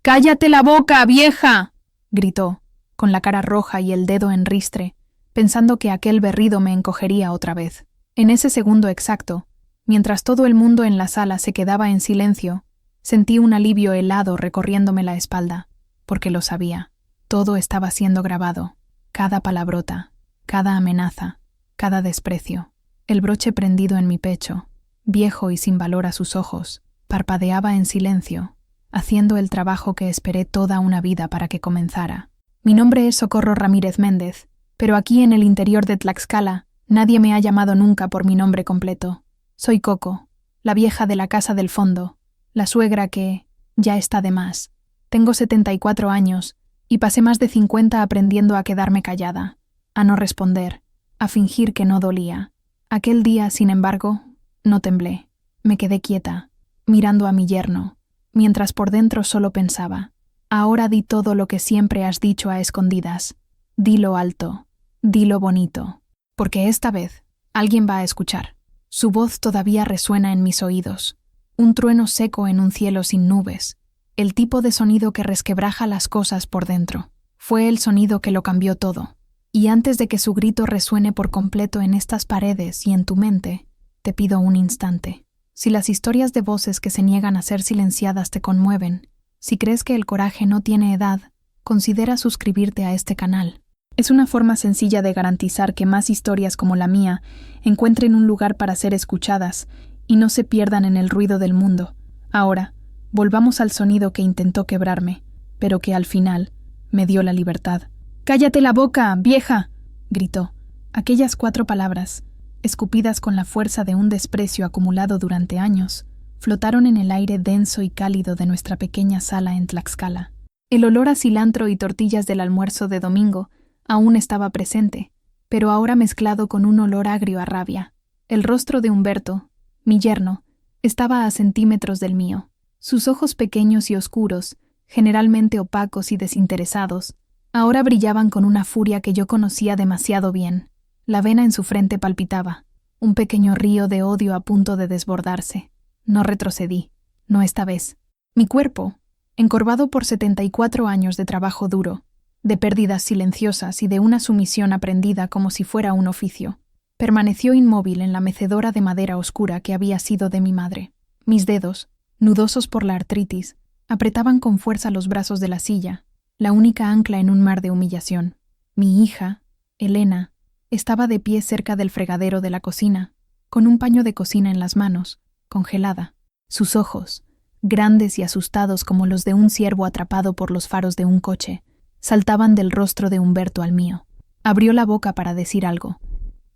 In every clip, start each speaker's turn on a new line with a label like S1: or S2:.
S1: ¡Cállate la boca, vieja!, gritó, con la cara roja y el dedo en ristre, pensando que aquel berrido me encogería otra vez. En ese segundo exacto, mientras todo el mundo en la sala se quedaba en silencio, sentí un alivio helado recorriéndome la espalda, porque lo sabía. Todo estaba siendo grabado, cada palabrota, cada amenaza, cada desprecio. El broche prendido en mi pecho, viejo y sin valor a sus ojos, parpadeaba en silencio, haciendo el trabajo que esperé toda una vida para que comenzara. Mi nombre es Socorro Ramírez Méndez, pero aquí en el interior de Tlaxcala nadie me ha llamado nunca por mi nombre completo. Soy Coco, la vieja de la casa del fondo, la suegra que ya está de más. Tengo 74 años y pasé más de 50 aprendiendo a quedarme callada, a no responder, a fingir que no dolía. Aquel día, sin embargo, no temblé. Me quedé quieta, mirando a mi yerno, mientras por dentro solo pensaba: ahora di todo lo que siempre has dicho a escondidas. Dilo alto, dilo bonito, porque esta vez alguien va a escuchar. Su voz todavía resuena en mis oídos, un trueno seco en un cielo sin nubes, el tipo de sonido que resquebraja las cosas por dentro. Fue el sonido que lo cambió todo. Y antes de que su grito resuene por completo en estas paredes y en tu mente, te pido un instante. Si las historias de voces que se niegan a ser silenciadas te conmueven, si crees que el coraje no tiene edad, considera suscribirte a este canal. Es una forma sencilla de garantizar que más historias como la mía encuentren un lugar para ser escuchadas y no se pierdan en el ruido del mundo. Ahora, volvamos al sonido que intentó quebrarme, pero que al final me dio la libertad. «¡Cállate la boca, vieja!», gritó. Aquellas 4 palabras, escupidas con la fuerza de un desprecio acumulado durante años, flotaron en el aire denso y cálido de nuestra pequeña sala en Tlaxcala. El olor a cilantro y tortillas del almuerzo de domingo aún estaba presente, pero ahora mezclado con un olor agrio a rabia. El rostro de Humberto, mi yerno, estaba a centímetros del mío. Sus ojos pequeños y oscuros, generalmente opacos y desinteresados, ahora brillaban con una furia que yo conocía demasiado bien. La vena en su frente palpitaba, un pequeño río de odio a punto de desbordarse. No retrocedí, no esta vez. Mi cuerpo, encorvado por 74 años de trabajo duro, de pérdidas silenciosas y de una sumisión aprendida como si fuera un oficio, permaneció inmóvil en la mecedora de madera oscura que había sido de mi madre. Mis dedos, nudosos por la artritis, apretaban con fuerza los brazos de la silla, la única ancla en un mar de humillación. Mi hija, Elena, estaba de pie cerca del fregadero de la cocina, con un paño de cocina en las manos, congelada. Sus ojos, grandes y asustados como los de un ciervo atrapado por los faros de un coche, saltaban del rostro de Humberto al mío. Abrió la boca para decir algo,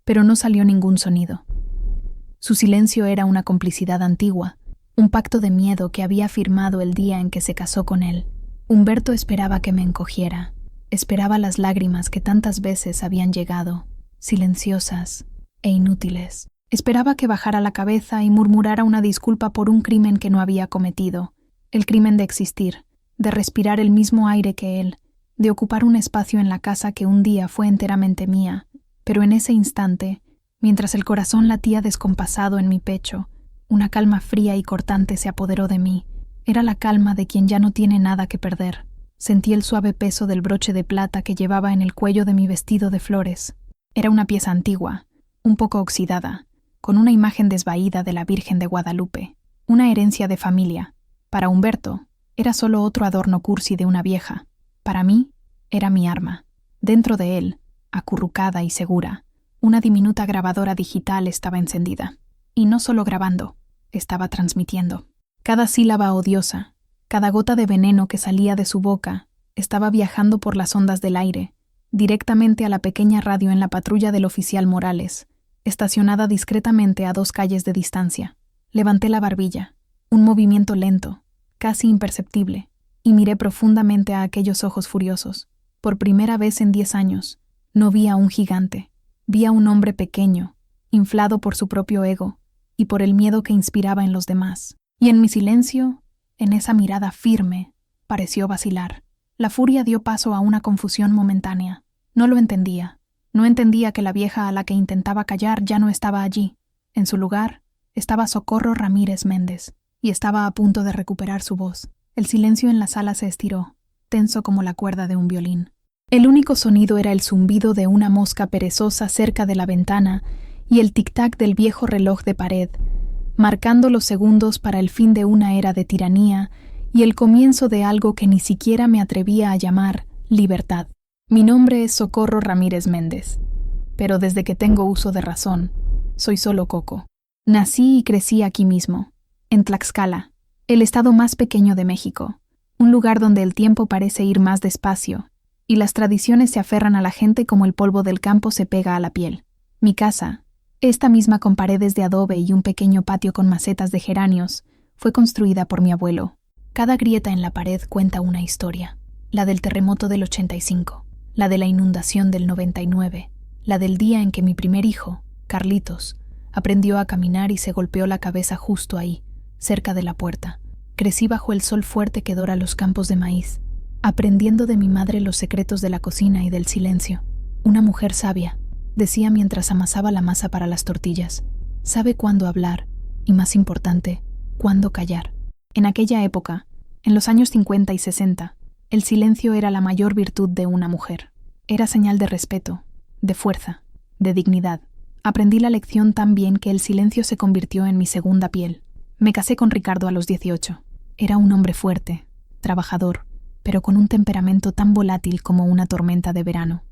S1: pero no salió ningún sonido. Su silencio era una complicidad antigua, un pacto de miedo que había firmado el día en que se casó con él. Humberto esperaba que me encogiera, esperaba las lágrimas que tantas veces habían llegado, silenciosas e inútiles. Esperaba que bajara la cabeza y murmurara una disculpa por un crimen que no había cometido, el crimen de existir, de respirar el mismo aire que él, de ocupar un espacio en la casa que un día fue enteramente mía. Pero en ese instante, mientras el corazón latía descompasado en mi pecho, una calma fría y cortante se apoderó de mí. Era la calma de quien ya no tiene nada que perder. Sentí el suave peso del broche de plata que llevaba en el cuello de mi vestido de flores. Era una pieza antigua, un poco oxidada, con una imagen desvaída de la Virgen de Guadalupe, una herencia de familia. Para Humberto, era solo otro adorno cursi de una vieja. Para mí, era mi arma. Dentro de él, acurrucada y segura, una diminuta grabadora digital estaba encendida. Y no solo grabando, estaba transmitiendo. Cada sílaba odiosa, cada gota de veneno que salía de su boca, estaba viajando por las ondas del aire, directamente a la pequeña radio en la patrulla del oficial Morales, estacionada discretamente a 2 calles de distancia. Levanté la barbilla, un movimiento lento, casi imperceptible, y miré profundamente a aquellos ojos furiosos. Por primera vez en 10 años, no vi a un gigante, vi a un hombre pequeño, inflado por su propio ego y por el miedo que inspiraba en los demás. Y en mi silencio, en esa mirada firme, pareció vacilar. La furia dio paso a una confusión momentánea. No lo entendía. No entendía que la vieja a la que intentaba callar ya no estaba allí. En su lugar, estaba Socorro Ramírez Méndez, y estaba a punto de recuperar su voz. El silencio en la sala se estiró, tenso como la cuerda de un violín. El único sonido era el zumbido de una mosca perezosa cerca de la ventana y el tic-tac del viejo reloj de pared, marcando los segundos para el fin de una era de tiranía y el comienzo de algo que ni siquiera me atrevía a llamar libertad. Mi nombre es Socorro Ramírez Méndez, pero desde que tengo uso de razón, soy solo Coco. Nací y crecí aquí mismo, en Tlaxcala, el estado más pequeño de México, un lugar donde el tiempo parece ir más despacio y las tradiciones se aferran a la gente como el polvo del campo se pega a la piel. Mi casa, esta misma con paredes de adobe y un pequeño patio con macetas de geranios, fue construida por mi abuelo. Cada grieta en la pared cuenta una historia, la del terremoto del 85, la de la inundación del 99, la del día en que mi primer hijo, Carlitos, aprendió a caminar y se golpeó la cabeza justo ahí, cerca de la puerta. Crecí bajo el sol fuerte que dora los campos de maíz, aprendiendo de mi madre los secretos de la cocina y del silencio. Una mujer sabia, decía mientras amasaba la masa para las tortillas, sabe cuándo hablar y, más importante, cuándo callar. En aquella época, en los años 50 y 60, el silencio era la mayor virtud de una mujer. Era señal de respeto, de fuerza, de dignidad. Aprendí la lección tan bien que el silencio se convirtió en mi segunda piel. Me casé con Ricardo a los 18. Era un hombre fuerte, trabajador, pero con un temperamento tan volátil como una tormenta de verano.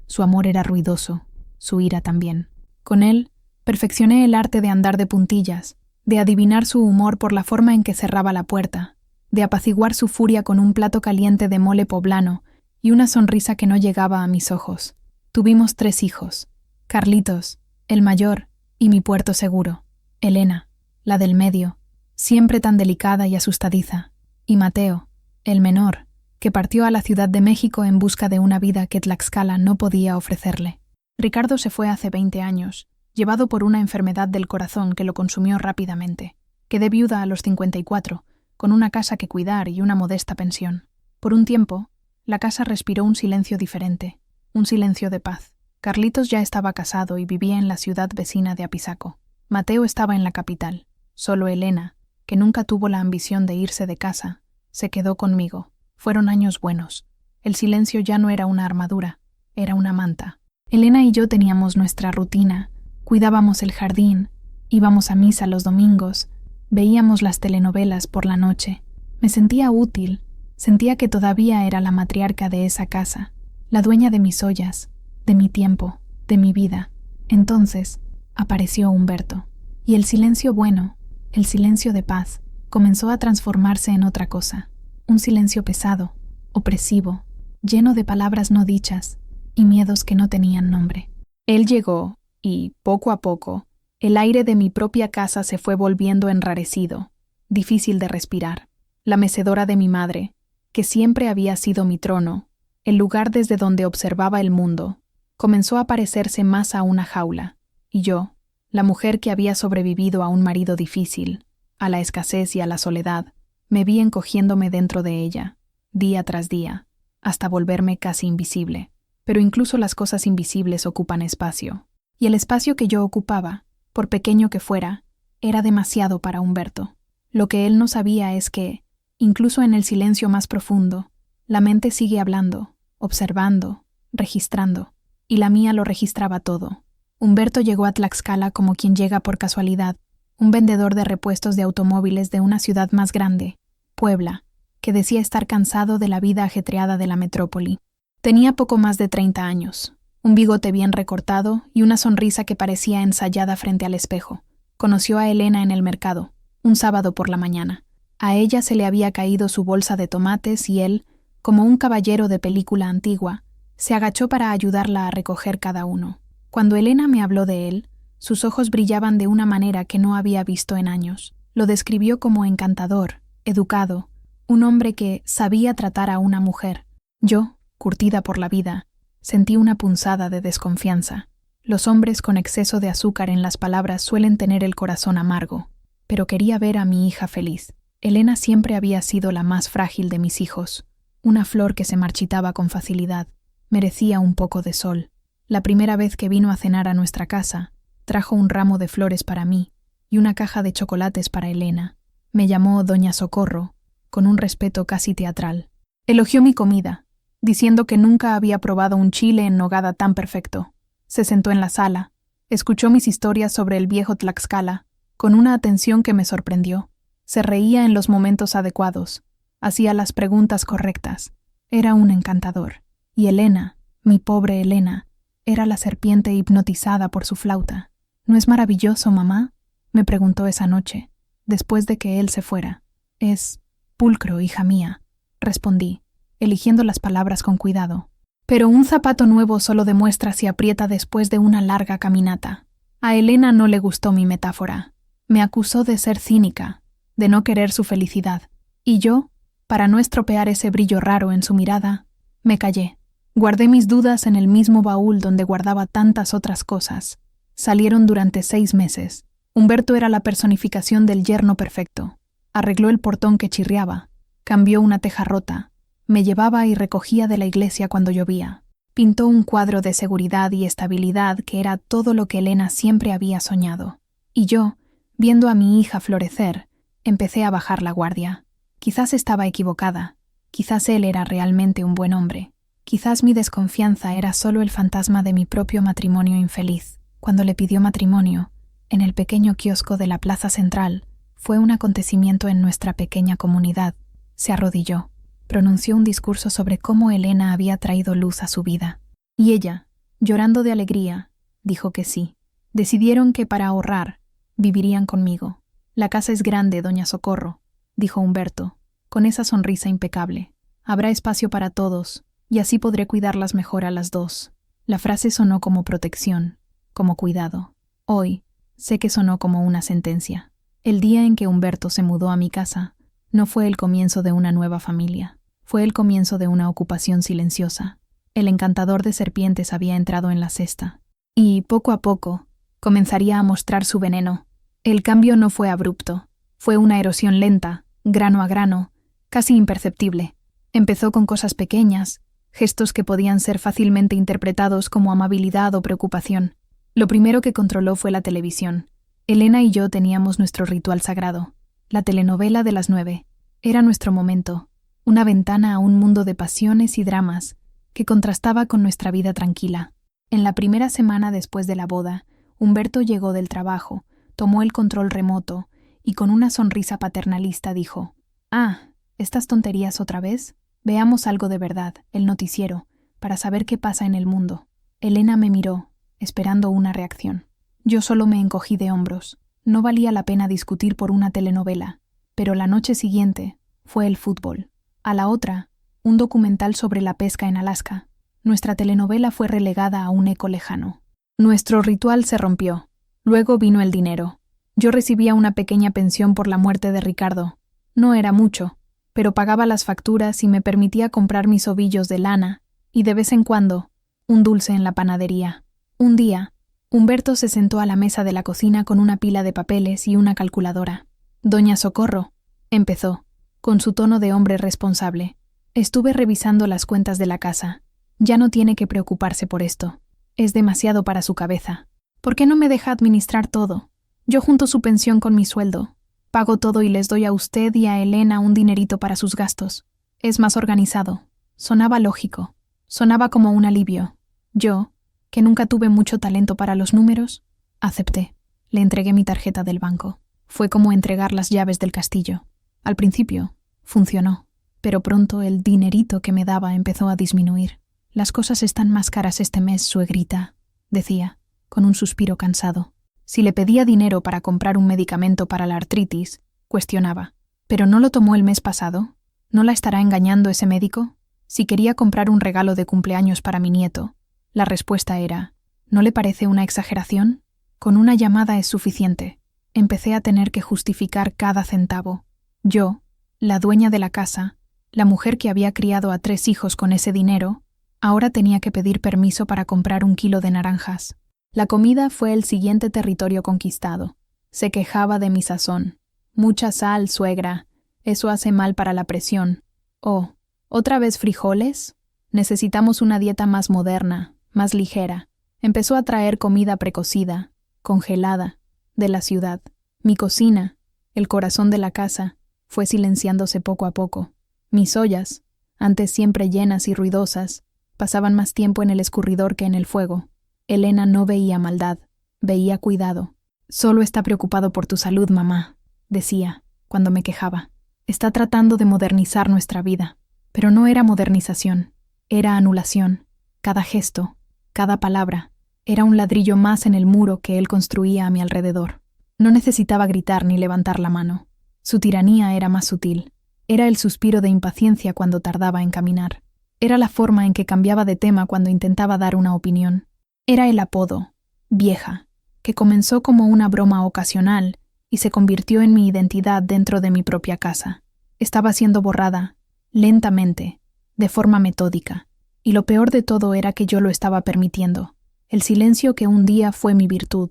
S1: Su amor era ruidoso, su ira también. Con él, perfeccioné el arte de andar de puntillas, de adivinar su humor por la forma en que cerraba la puerta, de apaciguar su furia con un plato caliente de mole poblano y una sonrisa que no llegaba a mis ojos. Tuvimos 3 hijos: Carlitos, el mayor, y mi puerto seguro; Elena, la del medio, siempre tan delicada y asustadiza; y Mateo, el menor, que partió a la Ciudad de México en busca de una vida que Tlaxcala no podía ofrecerle. Ricardo se fue hace 20 años, llevado por una enfermedad del corazón que lo consumió rápidamente. Quedé viuda a los 54, con una casa que cuidar y una modesta pensión. Por un tiempo, la casa respiró un silencio diferente, un silencio de paz. Carlitos ya estaba casado y vivía en la ciudad vecina de Apizaco. Mateo estaba en la capital. Solo Elena, que nunca tuvo la ambición de irse de casa, se quedó conmigo. Fueron años buenos. El silencio ya no era una armadura, era una manta. Elena y yo teníamos nuestra rutina, cuidábamos el jardín, íbamos a misa los domingos, veíamos las telenovelas por la noche. Me sentía útil, sentía que todavía era la matriarca de esa casa, la dueña de mis ollas, de mi tiempo, de mi vida. Entonces apareció Humberto, y el silencio bueno, el silencio de paz, comenzó a transformarse en otra cosa, un silencio pesado, opresivo, lleno de palabras no dichas y miedos que no tenían nombre. Él llegó y, poco a poco, el aire de mi propia casa se fue volviendo enrarecido, difícil de respirar. La mecedora de mi madre, que siempre había sido mi trono, el lugar desde donde observaba el mundo, comenzó a parecerse más a una jaula, y yo, la mujer que había sobrevivido a un marido difícil, a la escasez y a la soledad, me vi encogiéndome dentro de ella, día tras día, hasta volverme casi invisible. Pero incluso las cosas invisibles ocupan espacio, y el espacio que yo ocupaba, por pequeño que fuera, era demasiado para Humberto. Lo que él no sabía es que, incluso en el silencio más profundo, la mente sigue hablando, observando, registrando, y la mía lo registraba todo. Humberto llegó a Tlaxcala como quien llega por casualidad, un vendedor de repuestos de automóviles de una ciudad más grande, Puebla, que decía estar cansado de la vida ajetreada de la metrópoli. Tenía poco más de 30 años, un bigote bien recortado y una sonrisa que parecía ensayada frente al espejo. Conoció a Elena en el mercado, un sábado por la mañana. A ella se le había caído su bolsa de tomates y él, como un caballero de película antigua, se agachó para ayudarla a recoger cada uno. Cuando Elena me habló de él, sus ojos brillaban de una manera que no había visto en años. Lo describió como encantador, educado, un hombre que sabía tratar a una mujer. Yo, curtida por la vida, sentí una punzada de desconfianza. Los hombres con exceso de azúcar en las palabras suelen tener el corazón amargo, pero quería ver a mi hija feliz. Elena siempre había sido la más frágil de mis hijos, una flor que se marchitaba con facilidad. Merecía un poco de sol. La primera vez que vino a cenar a nuestra casa, trajo un ramo de flores para mí y una caja de chocolates para Elena. Me llamó Doña Socorro, con un respeto casi teatral. Elogió mi comida, diciendo que nunca había probado un chile en nogada tan perfecto. Se sentó en la sala, escuchó mis historias sobre el viejo Tlaxcala, con una atención que me sorprendió. Se reía en los momentos adecuados, hacía las preguntas correctas. Era un encantador. Y Elena, mi pobre Elena, era la serpiente hipnotizada por su flauta. ¿No es maravilloso, mamá?, me preguntó esa noche, después de que él se fuera. Es pulcro, hija mía, respondí, eligiendo las palabras con cuidado. Pero un zapato nuevo solo demuestra si aprieta después de una larga caminata. A Elena no le gustó mi metáfora. Me acusó de ser cínica, de no querer su felicidad. Y yo, para no estropear ese brillo raro en su mirada, me callé. Guardé mis dudas en el mismo baúl donde guardaba tantas otras cosas. Salieron durante 6 meses. Humberto era la personificación del yerno perfecto. Arregló el portón que chirriaba, cambió una teja rota, me llevaba y recogía de la iglesia cuando llovía. Pintó un cuadro de seguridad y estabilidad que era todo lo que Elena siempre había soñado. Y yo, viendo a mi hija florecer, empecé a bajar la guardia. Quizás estaba equivocada, quizás él era realmente un buen hombre. Quizás mi desconfianza era solo el fantasma de mi propio matrimonio infeliz. Cuando le pidió matrimonio, en el pequeño kiosco de la plaza central, fue un acontecimiento en nuestra pequeña comunidad. Se arrodilló, pronunció un discurso sobre cómo Elena había traído luz a su vida. Y ella, llorando de alegría, dijo que sí. Decidieron que para ahorrar, vivirían conmigo. La casa es grande, doña Socorro, dijo Humberto, con esa sonrisa impecable. Habrá espacio para todos, y así podré cuidarlas mejor a las dos. La frase sonó como protección, como cuidado. Hoy, sé que sonó como una sentencia. El día en que Humberto se mudó a mi casa, no fue el comienzo de una nueva familia. Fue el comienzo de una ocupación silenciosa. El encantador de serpientes había entrado en la cesta. Y, poco a poco, comenzaría a mostrar su veneno. El cambio no fue abrupto. Fue una erosión lenta, grano a grano, casi imperceptible. Empezó con cosas pequeñas, gestos que podían ser fácilmente interpretados como amabilidad o preocupación. Lo primero que controló fue la televisión. Elena y yo teníamos nuestro ritual sagrado. La telenovela de las 9. Era nuestro momento, una ventana a un mundo de pasiones y dramas que contrastaba con nuestra vida tranquila. En la primera semana después de la boda, Humberto llegó del trabajo, tomó el control remoto y con una sonrisa paternalista dijo: «Ah, ¿estas tonterías otra vez? Veamos algo de verdad, el noticiero, para saber qué pasa en el mundo». Elena me miró, esperando una reacción. Yo solo me encogí de hombros. No valía la pena discutir por una telenovela, pero la noche siguiente fue el fútbol. A la otra, un documental sobre la pesca en Alaska. Nuestra telenovela fue relegada a un eco lejano. Nuestro ritual se rompió. Luego vino el dinero. Yo recibía una pequeña pensión por la muerte de Ricardo. No era mucho, pero pagaba las facturas y me permitía comprar mis ovillos de lana y, de vez en cuando, un dulce en la panadería. Un día, Humberto se sentó a la mesa de la cocina con una pila de papeles y una calculadora. «Doña Socorro», empezó, con su tono de hombre responsable. «Estuve revisando las cuentas de la casa. Ya no tiene que preocuparse por esto. Es demasiado para su cabeza. ¿Por qué no me deja administrar todo? Yo junto su pensión con mi sueldo. Pago todo y les doy a usted y a Elena un dinerito para sus gastos. Es más organizado». Sonaba lógico. Sonaba como un alivio. Yo, que nunca tuve mucho talento para los números, acepté. Le entregué mi tarjeta del banco. Fue como entregar las llaves del castillo. Al principio, funcionó, pero pronto el dinerito que me daba empezó a disminuir. «Las cosas están más caras este mes, suegrita», decía, con un suspiro cansado. Si le pedía dinero para comprar un medicamento para la artritis, cuestionaba. ¿Pero no lo tomó el mes pasado? ¿No la estará engañando ese médico? Si quería comprar un regalo de cumpleaños para mi nieto, la respuesta era: ¿no le parece una exageración? Con una llamada es suficiente. Empecé a tener que justificar cada centavo. Yo, la dueña de la casa, la mujer que había criado a 3 hijos con ese dinero, ahora tenía que pedir permiso para comprar 1 kilo de naranjas. La comida fue el siguiente territorio conquistado. Se quejaba de mi sazón. «Mucha sal, suegra. Eso hace mal para la presión». «Oh, ¿otra vez frijoles? Necesitamos una dieta más moderna, más ligera». Empezó a traer comida precocida, congelada, de la ciudad. Mi cocina, el corazón de la casa, fue silenciándose poco a poco. Mis ollas, antes siempre llenas y ruidosas, pasaban más tiempo en el escurridor que en el fuego. Elena no veía maldad, veía cuidado. «Solo está preocupado por tu salud, mamá», decía, cuando me quejaba. «Está tratando de modernizar nuestra vida». Pero no era modernización, era anulación. Cada gesto, cada palabra, era un ladrillo más en el muro que él construía a mi alrededor. No necesitaba gritar ni levantar la mano. Su tiranía era más sutil. Era el suspiro de impaciencia cuando tardaba en caminar. Era la forma en que cambiaba de tema cuando intentaba dar una opinión. Era el apodo, vieja, que comenzó como una broma ocasional y se convirtió en mi identidad dentro de mi propia casa. Estaba siendo borrada, lentamente, de forma metódica, y lo peor de todo era que yo lo estaba permitiendo. El silencio que un día fue mi virtud,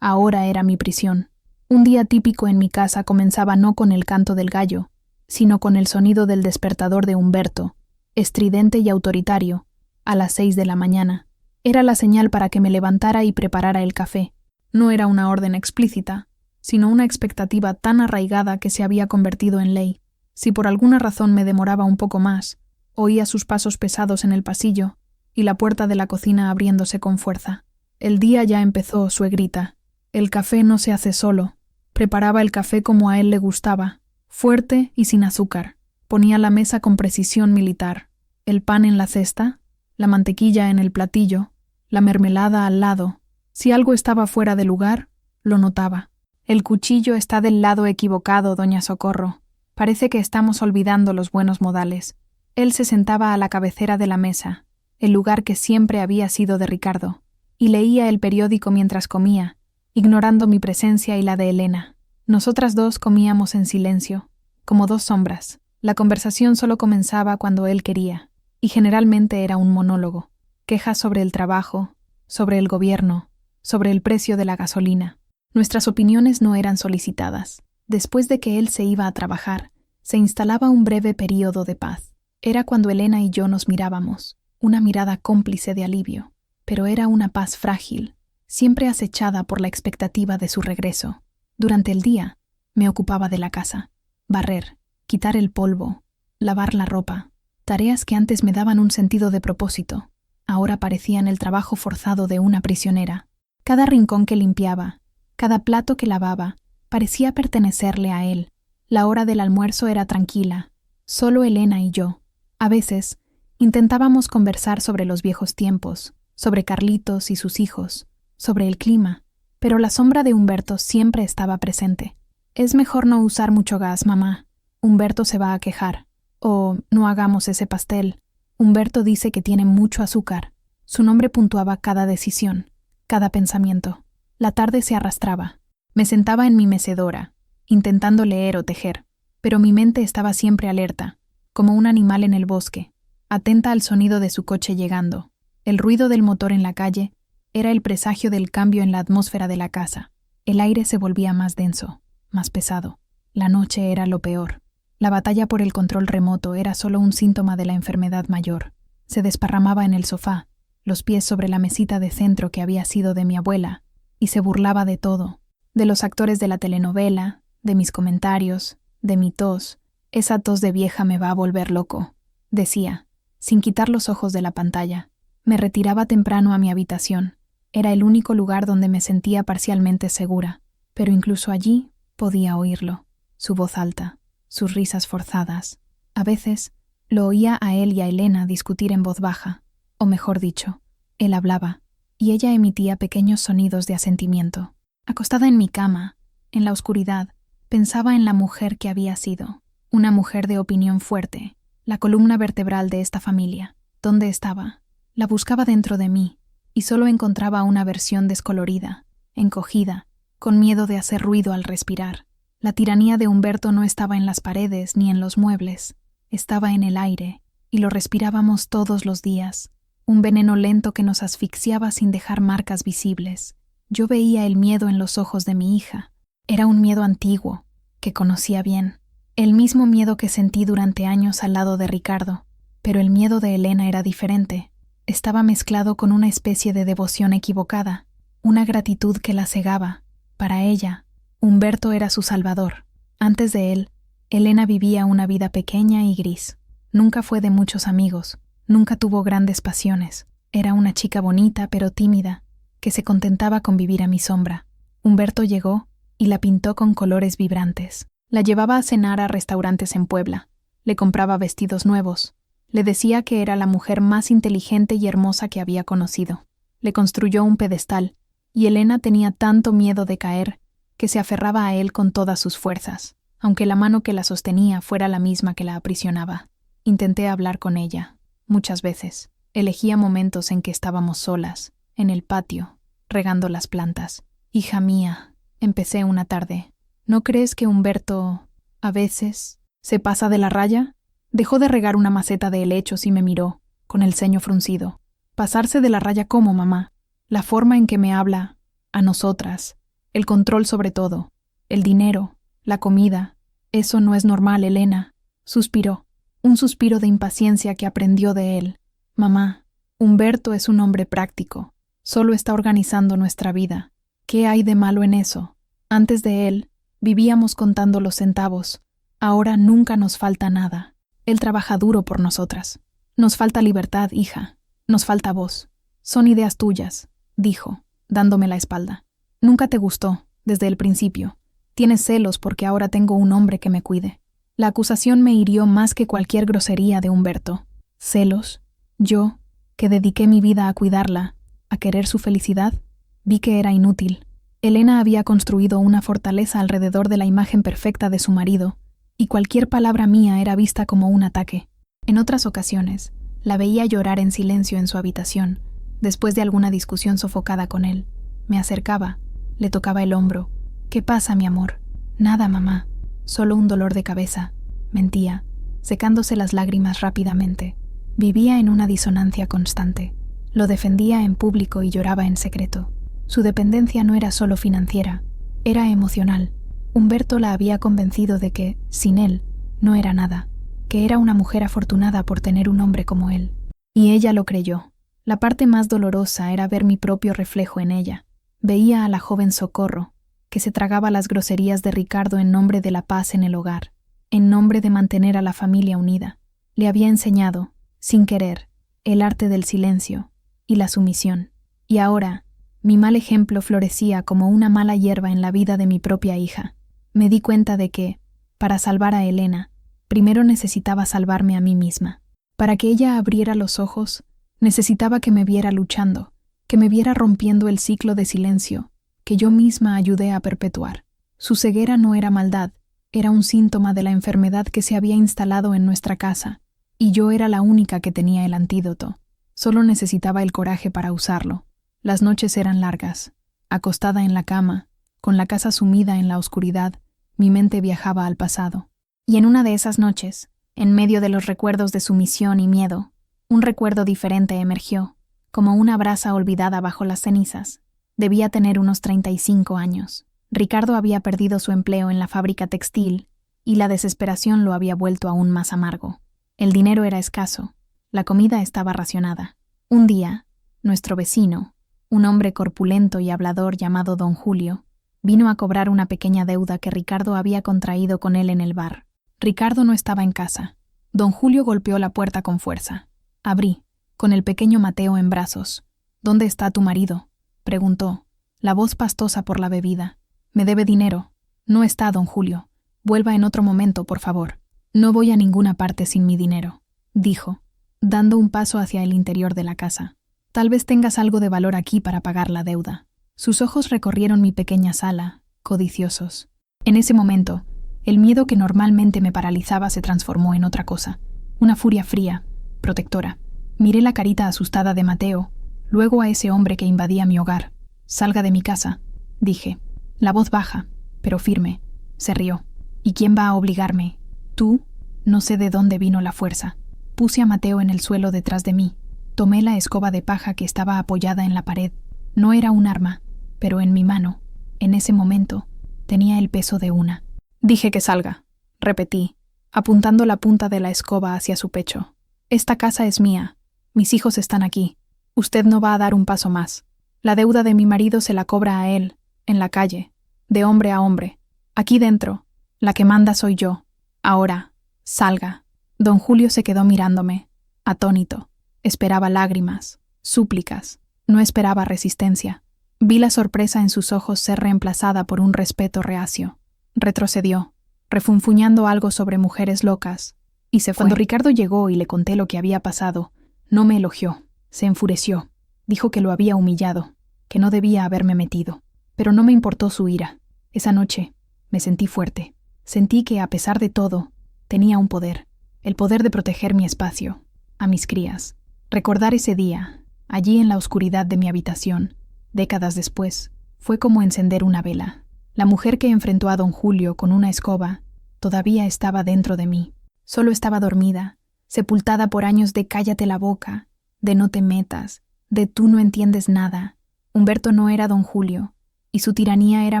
S1: ahora era mi prisión. Un día típico en mi casa comenzaba no con el canto del gallo, sino con el sonido del despertador de Humberto, estridente y autoritario, a las 6 de la mañana. Era la señal para que me levantara y preparara el café. No era una orden explícita, sino una expectativa tan arraigada que se había convertido en ley. Si por alguna razón me demoraba un poco más, oía sus pasos pesados en el pasillo y la puerta de la cocina abriéndose con fuerza. El día ya empezó, suegrita. El café no se hace solo. Preparaba el café como a él le gustaba, fuerte y sin azúcar. Ponía la mesa con precisión militar. El pan en la cesta, la mantequilla en el platillo, la mermelada al lado. Si algo estaba fuera de lugar, lo notaba. «El cuchillo está del lado equivocado, doña Socorro. Parece que estamos olvidando los buenos modales». Él se sentaba a la cabecera de la mesa, el lugar que siempre había sido de Ricardo, y leía el periódico mientras comía, ignorando mi presencia y la de Elena. Nosotras dos comíamos en silencio, como dos sombras. La conversación solo comenzaba cuando él quería, y generalmente era un monólogo. Quejas sobre el trabajo, sobre el gobierno, sobre el precio de la gasolina. Nuestras opiniones no eran solicitadas. Después de que él se iba a trabajar, se instalaba un breve período de paz. Era cuando Elena y yo nos mirábamos, una mirada cómplice de alivio, pero era una paz frágil, siempre acechada por la expectativa de su regreso. Durante el día, me ocupaba de la casa, barrer, quitar el polvo, lavar la ropa, tareas que antes me daban un sentido de propósito, ahora parecían el trabajo forzado de una prisionera. Cada rincón que limpiaba, cada plato que lavaba, parecía pertenecerle a él. La hora del almuerzo era tranquila, solo Elena y yo. A veces, intentábamos conversar sobre los viejos tiempos, sobre Carlitos y sus hijos, sobre el clima, pero la sombra de Humberto siempre estaba presente. «Es mejor no usar mucho gas, mamá. Humberto se va a quejar». «O no hagamos ese pastel. Humberto dice que tiene mucho azúcar». Su nombre puntuaba cada decisión, cada pensamiento. La tarde se arrastraba. Me sentaba en mi mecedora, intentando leer o tejer, pero mi mente estaba siempre alerta, como un animal en el bosque, atenta al sonido de su coche llegando. El ruido del motor en la calle era el presagio del cambio en la atmósfera de la casa. El aire se volvía más denso, más pesado. La noche era lo peor. La batalla por el control remoto era solo un síntoma de la enfermedad mayor. Se desparramaba en el sofá, los pies sobre la mesita de centro que había sido de mi abuela, y se burlaba de todo, de los actores de la telenovela, de mis comentarios, de mi tos. «Esa tos de vieja me va a volver loco», decía, sin quitar los ojos de la pantalla. Me retiraba temprano a mi habitación. Era el único lugar donde me sentía parcialmente segura, pero incluso allí podía oírlo, su voz alta, sus risas forzadas. A veces lo oía a él y a Elena discutir en voz baja, o mejor dicho, él hablaba, y ella emitía pequeños sonidos de asentimiento. Acostada en mi cama, en la oscuridad, pensaba en la mujer que había sido, una mujer de opinión fuerte, la columna vertebral de esta familia. ¿Dónde estaba? La buscaba dentro de mí, y solo encontraba una versión descolorida, encogida, con miedo de hacer ruido al respirar. La tiranía de Humberto no estaba en las paredes ni en los muebles, estaba en el aire, y lo respirábamos todos los días, un veneno lento que nos asfixiaba sin dejar marcas visibles. Yo veía el miedo en los ojos de mi hija. Era un miedo antiguo, que conocía bien, el mismo miedo que sentí durante años al lado de Ricardo, pero el miedo de Elena era diferente. Estaba mezclado con una especie de devoción equivocada, una gratitud que la cegaba. Para ella, Humberto era su salvador. Antes de él, Elena vivía una vida pequeña y gris. Nunca fue de muchos amigos, nunca tuvo grandes pasiones. Era una chica bonita pero tímida, que se contentaba con vivir a mi sombra. Humberto llegó y la pintó con colores vibrantes. La llevaba a cenar a restaurantes en Puebla. Le compraba vestidos nuevos. Le decía que era la mujer más inteligente y hermosa que había conocido. Le construyó un pedestal, y Elena tenía tanto miedo de caer que se aferraba a él con todas sus fuerzas, aunque la mano que la sostenía fuera la misma que la aprisionaba. Intenté hablar con ella, muchas veces. Elegía momentos en que estábamos solas, en el patio, regando las plantas. Hija mía, empecé una tarde. ¿No crees que Humberto, a veces, se pasa de la raya? Dejó de regar una maceta de helechos y me miró, con el ceño fruncido. ¿Pasarse de la raya cómo, mamá? La forma en que me habla, a nosotras, el control sobre todo, el dinero, la comida. Eso no es normal, Elena. Suspiró, un suspiro de impaciencia que aprendió de él. Mamá, Humberto es un hombre práctico. Solo está organizando nuestra vida. ¿Qué hay de malo en eso? Antes de él, vivíamos contando los centavos. Ahora nunca nos falta nada. Él trabaja duro por nosotras. Nos falta libertad, hija. Nos falta voz. Son ideas tuyas, dijo, dándome la espalda. Nunca te gustó, desde el principio. Tienes celos porque ahora tengo un hombre que me cuide. La acusación me hirió más que cualquier grosería de Humberto. ¿Celos? Yo, que dediqué mi vida a cuidarla, a querer su felicidad, vi que era inútil. Elena había construido una fortaleza alrededor de la imagen perfecta de su marido, y cualquier palabra mía era vista como un ataque. En otras ocasiones, la veía llorar en silencio en su habitación, después de alguna discusión sofocada con él. Me acercaba, le tocaba el hombro. ¿Qué pasa, mi amor? Nada, mamá. Solo un dolor de cabeza. Mentía, secándose las lágrimas rápidamente. Vivía en una disonancia constante. Lo defendía en público y lloraba en secreto. Su dependencia no era solo financiera, era emocional. Humberto la había convencido de que, sin él, no era nada, que era una mujer afortunada por tener un hombre como él. Y ella lo creyó. La parte más dolorosa era ver mi propio reflejo en ella. Veía a la joven Socorro, que se tragaba las groserías de Ricardo en nombre de la paz en el hogar, en nombre de mantener a la familia unida. Le había enseñado, sin querer, el arte del silencio y la sumisión. Y ahora, mi mal ejemplo florecía como una mala hierba en la vida de mi propia hija. Me di cuenta de que, para salvar a Elena, primero necesitaba salvarme a mí misma. Para que ella abriera los ojos, necesitaba que me viera luchando, que me viera rompiendo el ciclo de silencio que yo misma ayudé a perpetuar. Su ceguera no era maldad, era un síntoma de la enfermedad que se había instalado en nuestra casa, y yo era la única que tenía el antídoto. Solo necesitaba el coraje para usarlo. Las noches eran largas. Acostada en la cama, con la casa sumida en la oscuridad, mi mente viajaba al pasado. Y en una de esas noches, en medio de los recuerdos de sumisión y miedo, un recuerdo diferente emergió, como una brasa olvidada bajo las cenizas. Debía tener unos 35 años. Ricardo había perdido su empleo en la fábrica textil y la desesperación lo había vuelto aún más amargo. El dinero era escaso, la comida estaba racionada. Un día, nuestro vecino, un hombre corpulento y hablador llamado don Julio, vino a cobrar una pequeña deuda que Ricardo había contraído con él en el bar. Ricardo no estaba en casa. Don Julio golpeó la puerta con fuerza. Abrí, con el pequeño Mateo en brazos. «¿Dónde está tu marido?», preguntó, la voz pastosa por la bebida. «Me debe dinero». «No está, don Julio. Vuelva en otro momento, por favor». «No voy a ninguna parte sin mi dinero», dijo, dando un paso hacia el interior de la casa. «Tal vez tengas algo de valor aquí para pagar la deuda». Sus ojos recorrieron mi pequeña sala, codiciosos. En ese momento, el miedo que normalmente me paralizaba se transformó en otra cosa, una furia fría, protectora. Miré la carita asustada de Mateo, luego a ese hombre que invadía mi hogar. «Salga de mi casa», dije. La voz baja, pero firme. Se rió. «¿Y quién va a obligarme? ¿Tú?» No sé de dónde vino la fuerza. Puse a Mateo en el suelo detrás de mí. Tomé la escoba de paja que estaba apoyada en la pared. No era un arma, pero en mi mano, en ese momento, tenía el peso de una. «Dije que salga», repetí, apuntando la punta de la escoba hacia su pecho. «Esta casa es mía. Mis hijos están aquí. Usted no va a dar un paso más. La deuda de mi marido se la cobra a él, en la calle, de hombre a hombre. Aquí dentro, la que manda soy yo. Ahora, salga. Don Julio se quedó mirándome, atónito. Esperaba lágrimas, súplicas. No esperaba resistencia. Vi la sorpresa en sus ojos ser reemplazada por un respeto reacio. Retrocedió, refunfuñando algo sobre mujeres locas, y se fue. Cuando Ricardo llegó y le conté lo que había pasado, no me elogió, se enfureció. Dijo que lo había humillado, que no debía haberme metido. Pero no me importó su ira. Esa noche me sentí fuerte. Sentí que, a pesar de todo, tenía un poder. El poder de proteger mi espacio, a mis crías. Recordar ese día, allí en la oscuridad de mi habitación, décadas después, fue como encender una vela. La mujer que enfrentó a don Julio con una escoba todavía estaba dentro de mí. Solo estaba dormida, sepultada por años de cállate la boca, de no te metas, de tú no entiendes nada. Humberto no era don Julio, y su tiranía era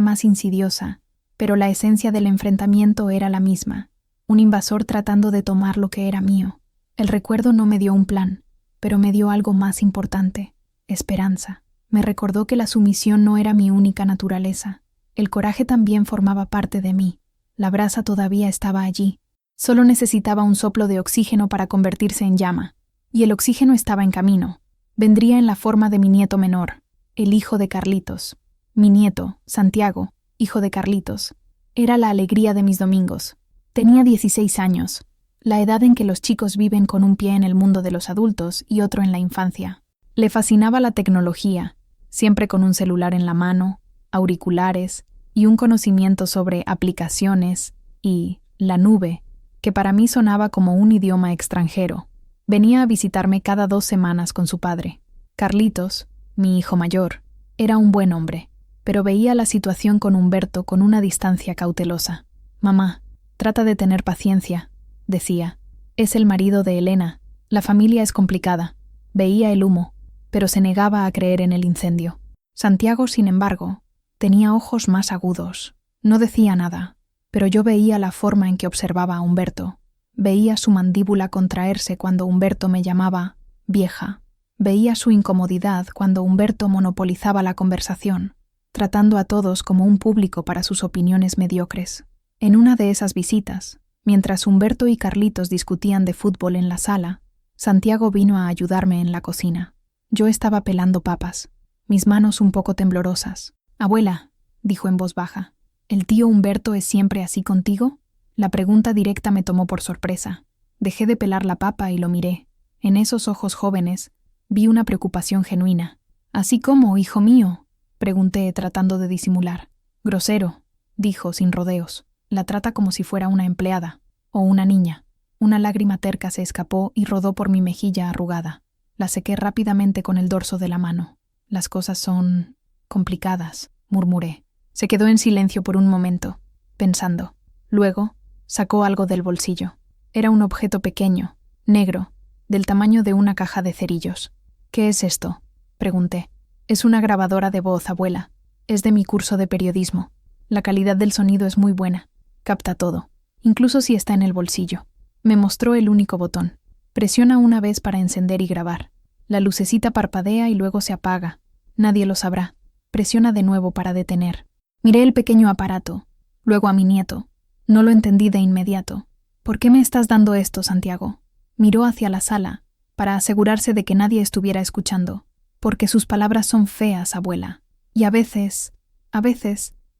S1: más insidiosa, pero la esencia del enfrentamiento era la misma, un invasor tratando de tomar lo que era mío. El recuerdo no me dio un plan, pero me dio algo más importante, esperanza. Me recordó que la sumisión no era mi única naturaleza. El coraje también formaba parte de mí. La brasa todavía estaba allí. Solo necesitaba un soplo de oxígeno para convertirse en llama. Y el oxígeno estaba en camino. Vendría en la forma de mi nieto menor, el hijo de Carlitos. Mi nieto, Santiago, hijo de Carlitos, era la alegría de mis domingos. Tenía 16 años, la edad en que los chicos viven con un pie en el mundo de los adultos y otro en la infancia. Le fascinaba la tecnología, siempre con un celular en la mano, auriculares y un conocimiento sobre aplicaciones y la nube, que para mí sonaba como un idioma extranjero. Venía a visitarme cada 2 semanas con su padre. Carlitos, mi hijo mayor, era un buen hombre, pero veía la situación con Humberto con una distancia cautelosa. «Mamá, trata de tener paciencia», decía. «Es el marido de Elena. La familia es complicada». Veía el humo, pero se negaba a creer en el incendio. Santiago, sin embargo, tenía ojos más agudos. No decía nada, pero yo veía la forma en que observaba a Humberto. Veía su mandíbula contraerse cuando Humberto me llamaba vieja. Veía su incomodidad cuando Humberto monopolizaba la conversación, tratando a todos como un público para sus opiniones mediocres. En una de esas visitas, mientras Humberto y Carlitos discutían de fútbol en la sala, Santiago vino a ayudarme en la cocina. Yo estaba pelando papas, mis manos un poco temblorosas. «Abuela», dijo en voz baja, «¿el tío Humberto es siempre así contigo?» La pregunta directa me tomó por sorpresa. Dejé de pelar la papa y lo miré. En esos ojos jóvenes vi una preocupación genuina. «¿Así cómo, hijo mío?», pregunté tratando de disimular. «Grosero», dijo sin rodeos. «La trata como si fuera una empleada o una niña». Una lágrima terca se escapó y rodó por mi mejilla arrugada. La sequé rápidamente con el dorso de la mano. «Las cosas son complicadas», murmuré. Se quedó en silencio por un momento, pensando. Luego sacó algo del bolsillo. Era un objeto pequeño, negro, del tamaño de una caja de cerillos. «¿Qué es esto?», pregunté. «Es una grabadora de voz, abuela. Es de mi curso de periodismo. La calidad del sonido es muy buena. Capta todo, incluso si está en el bolsillo». Me mostró el único botón. «Presiona una vez para encender y grabar. La lucecita parpadea y luego se apaga. Nadie lo sabrá. Presiona de nuevo para detener». Miré el pequeño aparato, luego a mi nieto. No lo entendí de inmediato. «¿Por qué me estás dando esto, Santiago?». Miró hacia la sala, para asegurarse de que nadie estuviera escuchando. «Porque sus palabras son feas, abuela. Y a veces,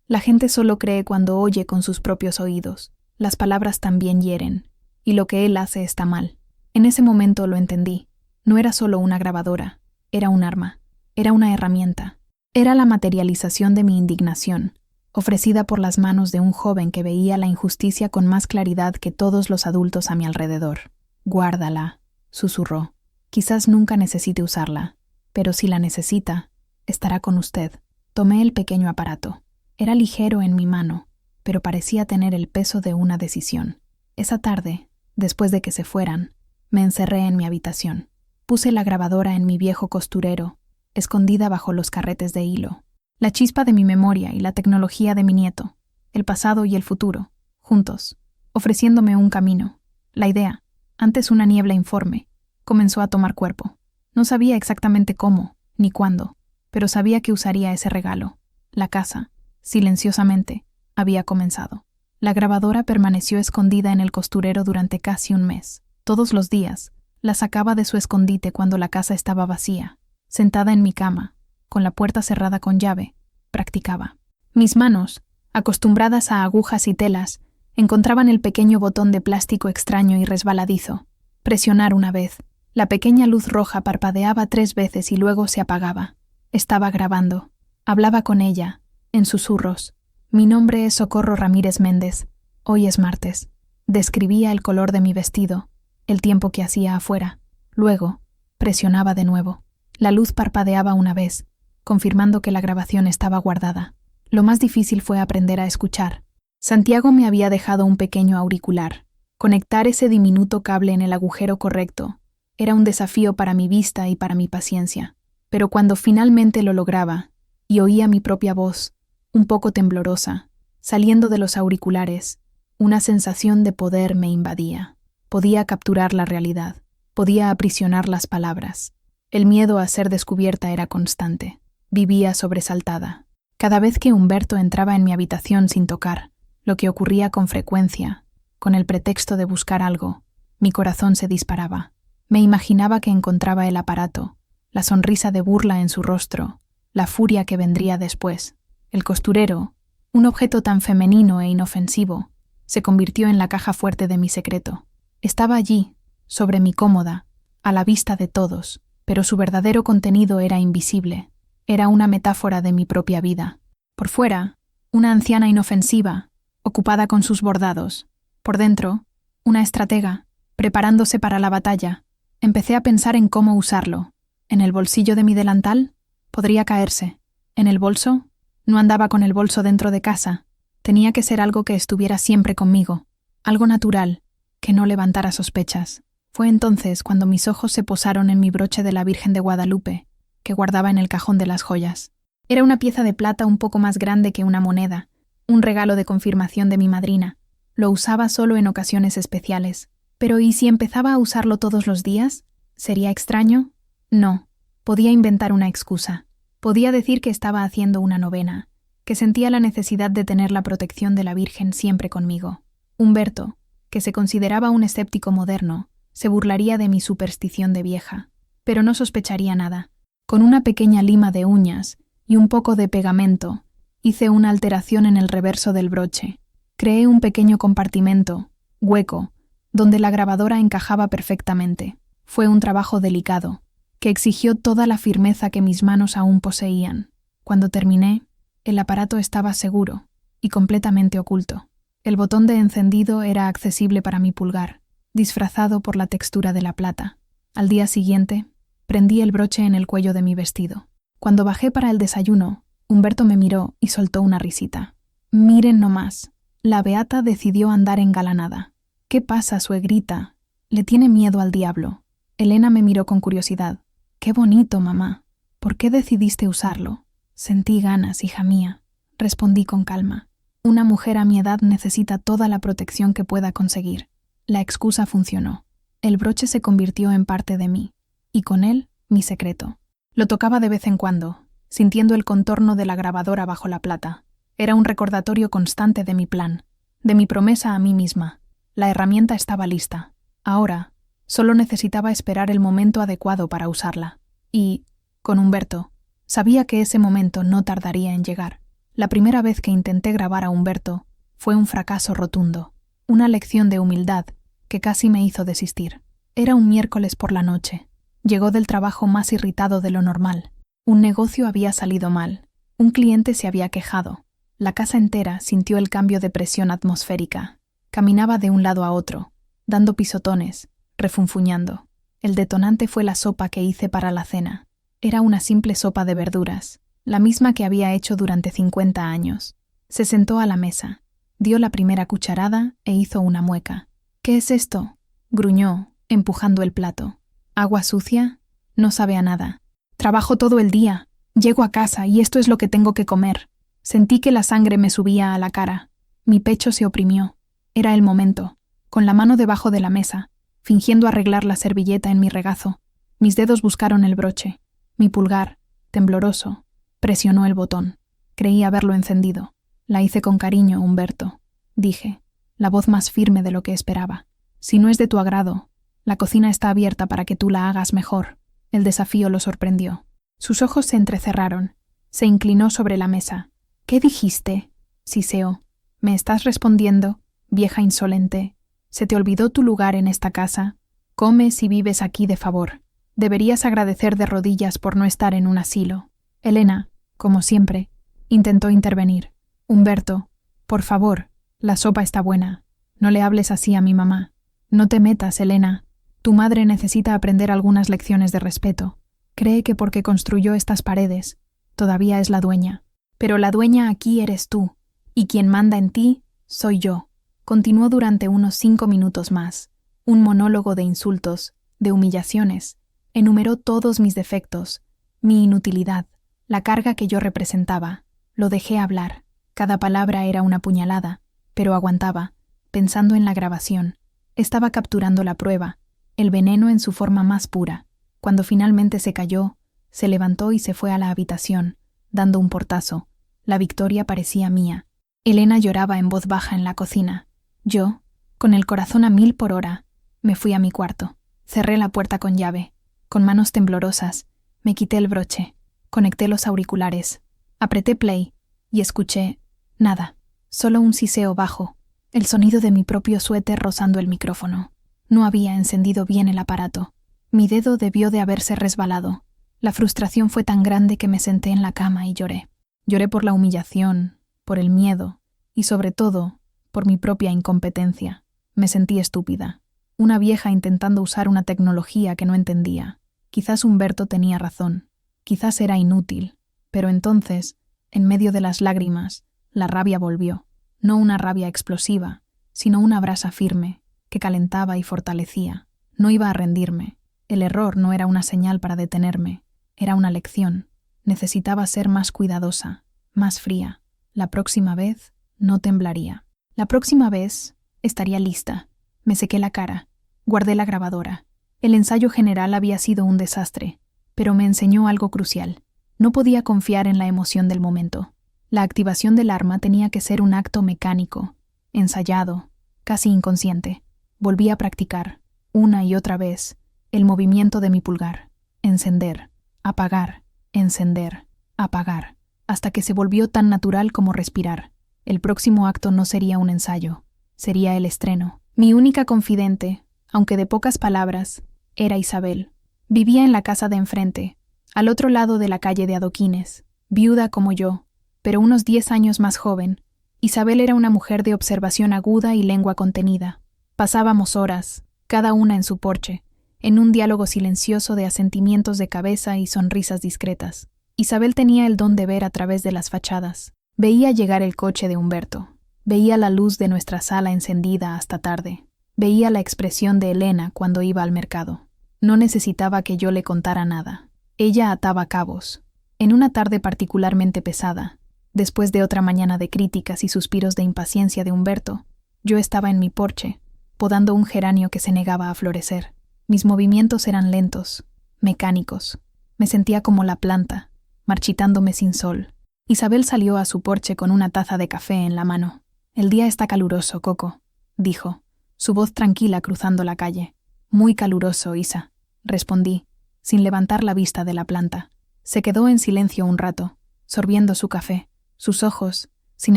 S1: la gente solo cree cuando oye con sus propios oídos. Las palabras también hieren. Y lo que él hace está mal». En ese momento lo entendí. No era solo una grabadora, era un arma, era una herramienta. Era la materialización de mi indignación, ofrecida por las manos de un joven que veía la injusticia con más claridad que todos los adultos a mi alrededor. «Guárdala», susurró. «Quizás nunca necesite usarla, pero si la necesita, estará con usted». Tomé el pequeño aparato. Era ligero en mi mano, pero parecía tener el peso de una decisión. Esa tarde, después de que se fueran, me encerré en mi habitación. Puse la grabadora en mi viejo costurero, escondida bajo los carretes de hilo. La chispa de mi memoria y la tecnología de mi nieto, el pasado y el futuro, juntos, ofreciéndome un camino. La idea, antes una niebla informe, comenzó a tomar cuerpo. No sabía exactamente cómo, ni cuándo, pero sabía que usaría ese regalo. La casa, silenciosamente, había comenzado. La grabadora permaneció escondida en el costurero durante casi un mes. Todos los días, la sacaba de su escondite cuando la casa estaba vacía. Sentada en mi cama, con la puerta cerrada con llave, practicaba. Mis manos, acostumbradas a agujas y telas, encontraban el pequeño botón de plástico extraño y resbaladizo. Presionar una vez. La pequeña luz roja parpadeaba 3 veces y luego se apagaba. Estaba grabando. Hablaba con ella, en susurros. Mi nombre es Socorro Ramírez Méndez. Hoy es martes. Describía el color de mi vestido, el tiempo que hacía afuera. Luego, presionaba de nuevo. La luz parpadeaba una vez, confirmando que la grabación estaba guardada. Lo más difícil fue aprender a escuchar. Santiago me había dejado un pequeño auricular. Conectar ese diminuto cable en el agujero correcto era un desafío para mi vista y para mi paciencia. Pero cuando finalmente lo lograba, y oía mi propia voz, un poco temblorosa, saliendo de los auriculares, una sensación de poder me invadía. Podía capturar la realidad, podía aprisionar las palabras. El miedo a ser descubierta era constante. Vivía sobresaltada. Cada vez que Humberto entraba en mi habitación sin tocar, lo que ocurría con frecuencia, con el pretexto de buscar algo, mi corazón se disparaba. Me imaginaba que encontraba el aparato, la sonrisa de burla en su rostro, la furia que vendría después. El costurero, un objeto tan femenino e inofensivo, se convirtió en la caja fuerte de mi secreto. Estaba allí, sobre mi cómoda, a la vista de todos, pero su verdadero contenido era invisible. Era una metáfora de mi propia vida. Por fuera, una anciana inofensiva, ocupada con sus bordados. Por dentro, una estratega, preparándose para la batalla. Empecé a pensar en cómo usarlo. ¿En el bolsillo de mi delantal? Podría caerse. ¿En el bolso? No andaba con el bolso dentro de casa. Tenía que ser algo que estuviera siempre conmigo. Algo natural, que no levantara sospechas. Fue entonces cuando mis ojos se posaron en mi broche de la Virgen de Guadalupe, que guardaba en el cajón de las joyas. Era una pieza de plata un poco más grande que una moneda, un regalo de confirmación de mi madrina. Lo usaba solo en ocasiones especiales. Pero ¿y si empezaba a usarlo todos los días? ¿Sería extraño? No. Podía inventar una excusa. Podía decir que estaba haciendo una novena, que sentía la necesidad de tener la protección de la Virgen siempre conmigo. Humberto, que se consideraba un escéptico moderno, se burlaría de mi superstición de vieja, pero no sospecharía nada. Con una pequeña lima de uñas y un poco de pegamento, hice una alteración en el reverso del broche. Creé un pequeño compartimento, hueco, donde la grabadora encajaba perfectamente. Fue un trabajo delicado, que exigió toda la firmeza que mis manos aún poseían. Cuando terminé, el aparato estaba seguro y completamente oculto. El botón de encendido era accesible para mi pulgar, disfrazado por la textura de la plata. Al día siguiente, prendí el broche en el cuello de mi vestido. Cuando bajé para el desayuno, Humberto me miró y soltó una risita. Miren nomás, la beata decidió andar engalanada. ¿Qué pasa, suegrita? Le tiene miedo al diablo. Elena me miró con curiosidad. Qué bonito, mamá. ¿Por qué decidiste usarlo? Sentí ganas, hija mía. Respondí con calma. Una mujer a mi edad necesita toda la protección que pueda conseguir. La excusa funcionó. El broche se convirtió en parte de mí, y con él, mi secreto. Lo tocaba de vez en cuando, sintiendo el contorno de la grabadora bajo la plata. Era un recordatorio constante de mi plan, de mi promesa a mí misma. La herramienta estaba lista. Ahora, solo necesitaba esperar el momento adecuado para usarla. Y, con Humberto, sabía que ese momento no tardaría en llegar. La primera vez que intenté grabar a Humberto fue un fracaso rotundo, una lección de humildad que casi me hizo desistir. Era un miércoles por la noche. Llegó del trabajo más irritado de lo normal. Un negocio había salido mal. Un cliente se había quejado. La casa entera sintió el cambio de presión atmosférica. Caminaba de un lado a otro, dando pisotones, refunfuñando. El detonante fue la sopa que hice para la cena. Era una simple sopa de verduras, la misma que había hecho durante 50 años. Se sentó a la mesa, dio la primera cucharada e hizo una mueca. ¿Qué es esto?, gruñó, empujando el plato. ¿Agua sucia? No sabe a nada. Trabajo todo el día. Llego a casa y esto es lo que tengo que comer. Sentí que la sangre me subía a la cara. Mi pecho se oprimió. Era el momento. Con la mano debajo de la mesa, fingiendo arreglar la servilleta en mi regazo, mis dedos buscaron el broche. Mi pulgar, tembloroso, presionó el botón. Creí haberlo encendido. La hice con cariño, Humberto. dije, la voz más firme de lo que esperaba. Si no es de tu agrado, la cocina está abierta para que tú la hagas mejor. El desafío lo sorprendió. Sus ojos se entrecerraron. Se inclinó sobre la mesa. ¿Qué dijiste? Siseó. ¿Me estás respondiendo, vieja insolente? ¿Se te olvidó tu lugar en esta casa? Comes y vives aquí de favor. Deberías agradecer de rodillas por no estar en un asilo. Elena, como siempre, intentó intervenir. Humberto, por favor, la sopa está buena. No le hables así a mi mamá. No te metas, Elena. Tu madre necesita aprender algunas lecciones de respeto. Cree que porque construyó estas paredes, todavía es la dueña. Pero la dueña aquí eres tú, y quien manda en ti soy yo. Continuó durante unos 5 minutos más, un monólogo de insultos, de humillaciones. Enumeró todos mis defectos, mi inutilidad, la carga que yo representaba. Lo dejé hablar. Cada palabra era una puñalada, pero aguantaba, pensando en la grabación. Estaba capturando la prueba, el veneno en su forma más pura. Cuando finalmente se calló, se levantó y se fue a la habitación, dando un portazo. La victoria parecía mía. Elena lloraba en voz baja en la cocina. Yo, con el corazón a 1000 por hora, me fui a mi cuarto. Cerré la puerta con llave. Con manos temblorosas, me quité el broche, conecté los auriculares, apreté play y escuché nada, solo un siseo bajo, el sonido de mi propio suéter rozando el micrófono. No había encendido bien el aparato. Mi dedo debió de haberse resbalado. La frustración fue tan grande que me senté en la cama y lloré. Lloré por la humillación, por el miedo y, sobre todo, por mi propia incompetencia. Me sentí estúpida. Una vieja intentando usar una tecnología que no entendía. Quizás Humberto tenía razón. Quizás era inútil. Pero entonces, en medio de las lágrimas, la rabia volvió. No una rabia explosiva, sino una brasa firme, que calentaba y fortalecía. No iba a rendirme. El error no era una señal para detenerme. Era una lección. Necesitaba ser más cuidadosa, más fría. La próxima vez no temblaría. La próxima vez estaría lista. Me sequé la cara. Guardé la grabadora. El ensayo general había sido un desastre, pero me enseñó algo crucial. No podía confiar en la emoción del momento. La activación del arma tenía que ser un acto mecánico, ensayado, casi inconsciente. Volví a practicar, una y otra vez, el movimiento de mi pulgar. Encender, apagar, encender, apagar, hasta que se volvió tan natural como respirar. El próximo acto no sería un ensayo, sería el estreno. Mi única confidente, aunque de pocas palabras, era Isabel. Vivía en la casa de enfrente, al otro lado de la calle de adoquines, viuda como yo, pero unos 10 años más joven. Isabel era una mujer de observación aguda y lengua contenida. Pasábamos horas, cada una en su porche, en un diálogo silencioso de asentimientos de cabeza y sonrisas discretas. Isabel tenía el don de ver a través de las fachadas. Veía llegar el coche de Humberto. Veía la luz de nuestra sala encendida hasta tarde. Veía la expresión de Elena cuando iba al mercado. No necesitaba que yo le contara nada. Ella ataba cabos. En una tarde particularmente pesada, después de otra mañana de críticas y suspiros de impaciencia de Humberto, yo estaba en mi porche, podando un geranio que se negaba a florecer. Mis movimientos eran lentos, mecánicos. Me sentía como la planta, marchitándome sin sol. Isabel salió a su porche con una taza de café en la mano. «El día está caluroso, Coco», dijo, su voz tranquila cruzando la calle. «Muy caluroso, Isa», respondí, sin levantar la vista de la planta. Se quedó en silencio un rato, sorbiendo su café. Sus ojos, sin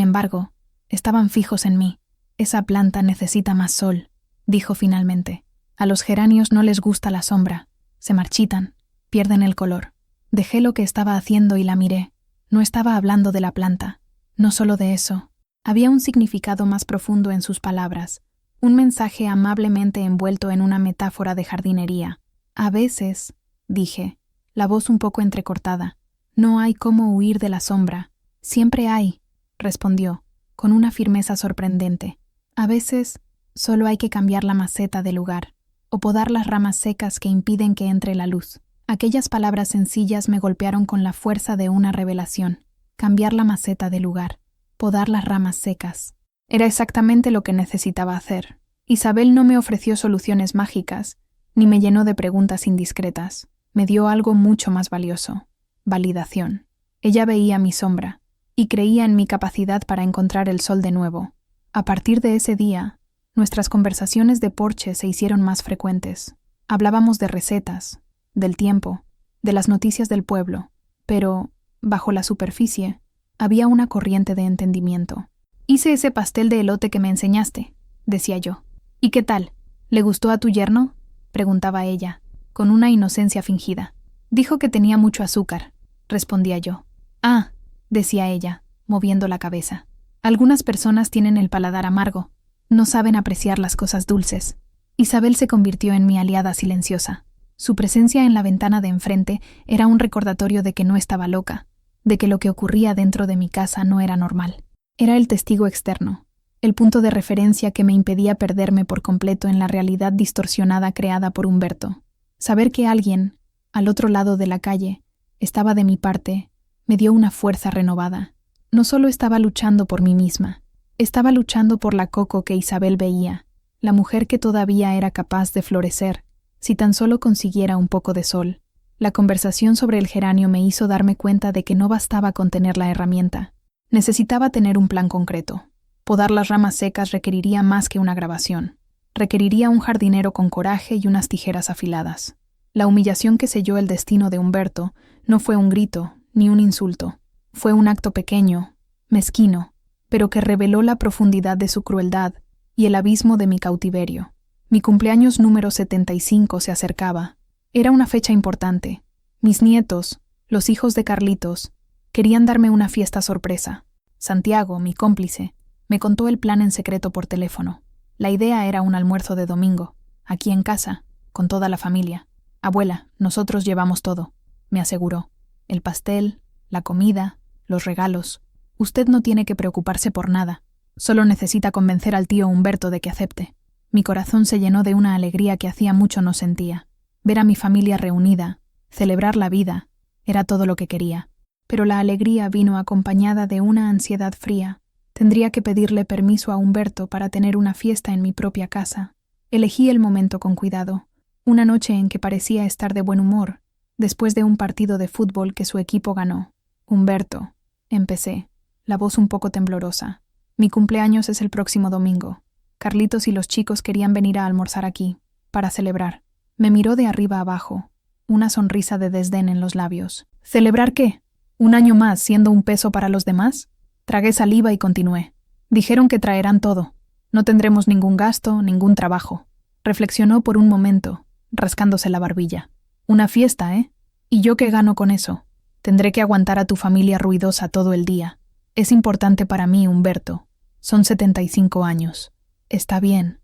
S1: embargo, estaban fijos en mí. «Esa planta necesita más sol», dijo finalmente. «A los geranios no les gusta la sombra. Se marchitan, pierden el color». Dejé lo que estaba haciendo y la miré. No estaba hablando de la planta, no solo de eso. Había un significado más profundo en sus palabras, un mensaje amablemente envuelto en una metáfora de jardinería. «A veces», dije, la voz un poco entrecortada, «no hay cómo huir de la sombra». «Siempre hay», respondió, con una firmeza sorprendente. «A veces solo hay que cambiar la maceta de lugar, o podar las ramas secas que impiden que entre la luz». Aquellas palabras sencillas me golpearon con la fuerza de una revelación. Cambiar la maceta de lugar, podar las ramas secas. Era exactamente lo que necesitaba hacer. Isabel no me ofreció soluciones mágicas, ni me llenó de preguntas indiscretas. Me dio algo mucho más valioso: validación. Ella veía mi sombra, y creía en mi capacidad para encontrar el sol de nuevo. A partir de ese día, nuestras conversaciones de porche se hicieron más frecuentes. Hablábamos de recetas, del tiempo, de las noticias del pueblo, pero, bajo la superficie, había una corriente de entendimiento. «Hice ese pastel de elote que me enseñaste», decía yo. «¿Y qué tal? ¿Le gustó a tu yerno?», preguntaba ella, con una inocencia fingida. «Dijo que tenía mucho azúcar», respondía yo. «Ah», decía ella, moviendo la cabeza. «Algunas personas tienen el paladar amargo, no saben apreciar las cosas dulces». Isabel se convirtió en mi aliada silenciosa. Su presencia en la ventana de enfrente era un recordatorio de que no estaba loca, de que lo que ocurría dentro de mi casa no era normal. Era el testigo externo, el punto de referencia que me impedía perderme por completo en la realidad distorsionada creada por Humberto. Saber que alguien, al otro lado de la calle, estaba de mi parte, me dio una fuerza renovada. No solo estaba luchando por mí misma, estaba luchando por la Coco que Isabel veía, la mujer que todavía era capaz de florecer, si tan solo consiguiera un poco de sol. La conversación sobre el geranio me hizo darme cuenta de que no bastaba con tener la herramienta. Necesitaba tener un plan concreto. Podar las ramas secas requeriría más que una grabación. Requeriría un jardinero con coraje y unas tijeras afiladas. La humillación que selló el destino de Humberto no fue un grito ni un insulto. Fue un acto pequeño, mezquino, pero que reveló la profundidad de su crueldad y el abismo de mi cautiverio. Mi cumpleaños número 75 se acercaba. Era una fecha importante. Mis nietos, los hijos de Carlitos, querían darme una fiesta sorpresa. Santiago, mi cómplice, me contó el plan en secreto por teléfono. La idea era un almuerzo de domingo, aquí en casa, con toda la familia. «Abuela, nosotros llevamos todo», me aseguró. «El pastel, la comida, los regalos. Usted no tiene que preocuparse por nada. Solo necesita convencer al tío Humberto de que acepte». Mi corazón se llenó de una alegría que hacía mucho no sentía. Ver a mi familia reunida, celebrar la vida, era todo lo que quería. Pero la alegría vino acompañada de una ansiedad fría. Tendría que pedirle permiso a Humberto para tener una fiesta en mi propia casa. Elegí el momento con cuidado. Una noche en que parecía estar de buen humor, después de un partido de fútbol que su equipo ganó. «Humberto», empecé, la voz un poco temblorosa. «Mi cumpleaños es el próximo domingo. Carlitos y los chicos querían venir a almorzar aquí, para celebrar». Me miró de arriba abajo, una sonrisa de desdén en los labios. «¿Celebrar qué? ¿Un año más siendo un peso para los demás?». Tragué saliva y continué. «Dijeron que traerán todo. No tendremos ningún gasto, ningún trabajo». Reflexionó por un momento, rascándose la barbilla. «Una fiesta, ¿eh? ¿Y yo qué gano con eso? Tendré que aguantar a tu familia ruidosa todo el día. Es importante para mí, Humberto. Son 75 años». Está bien,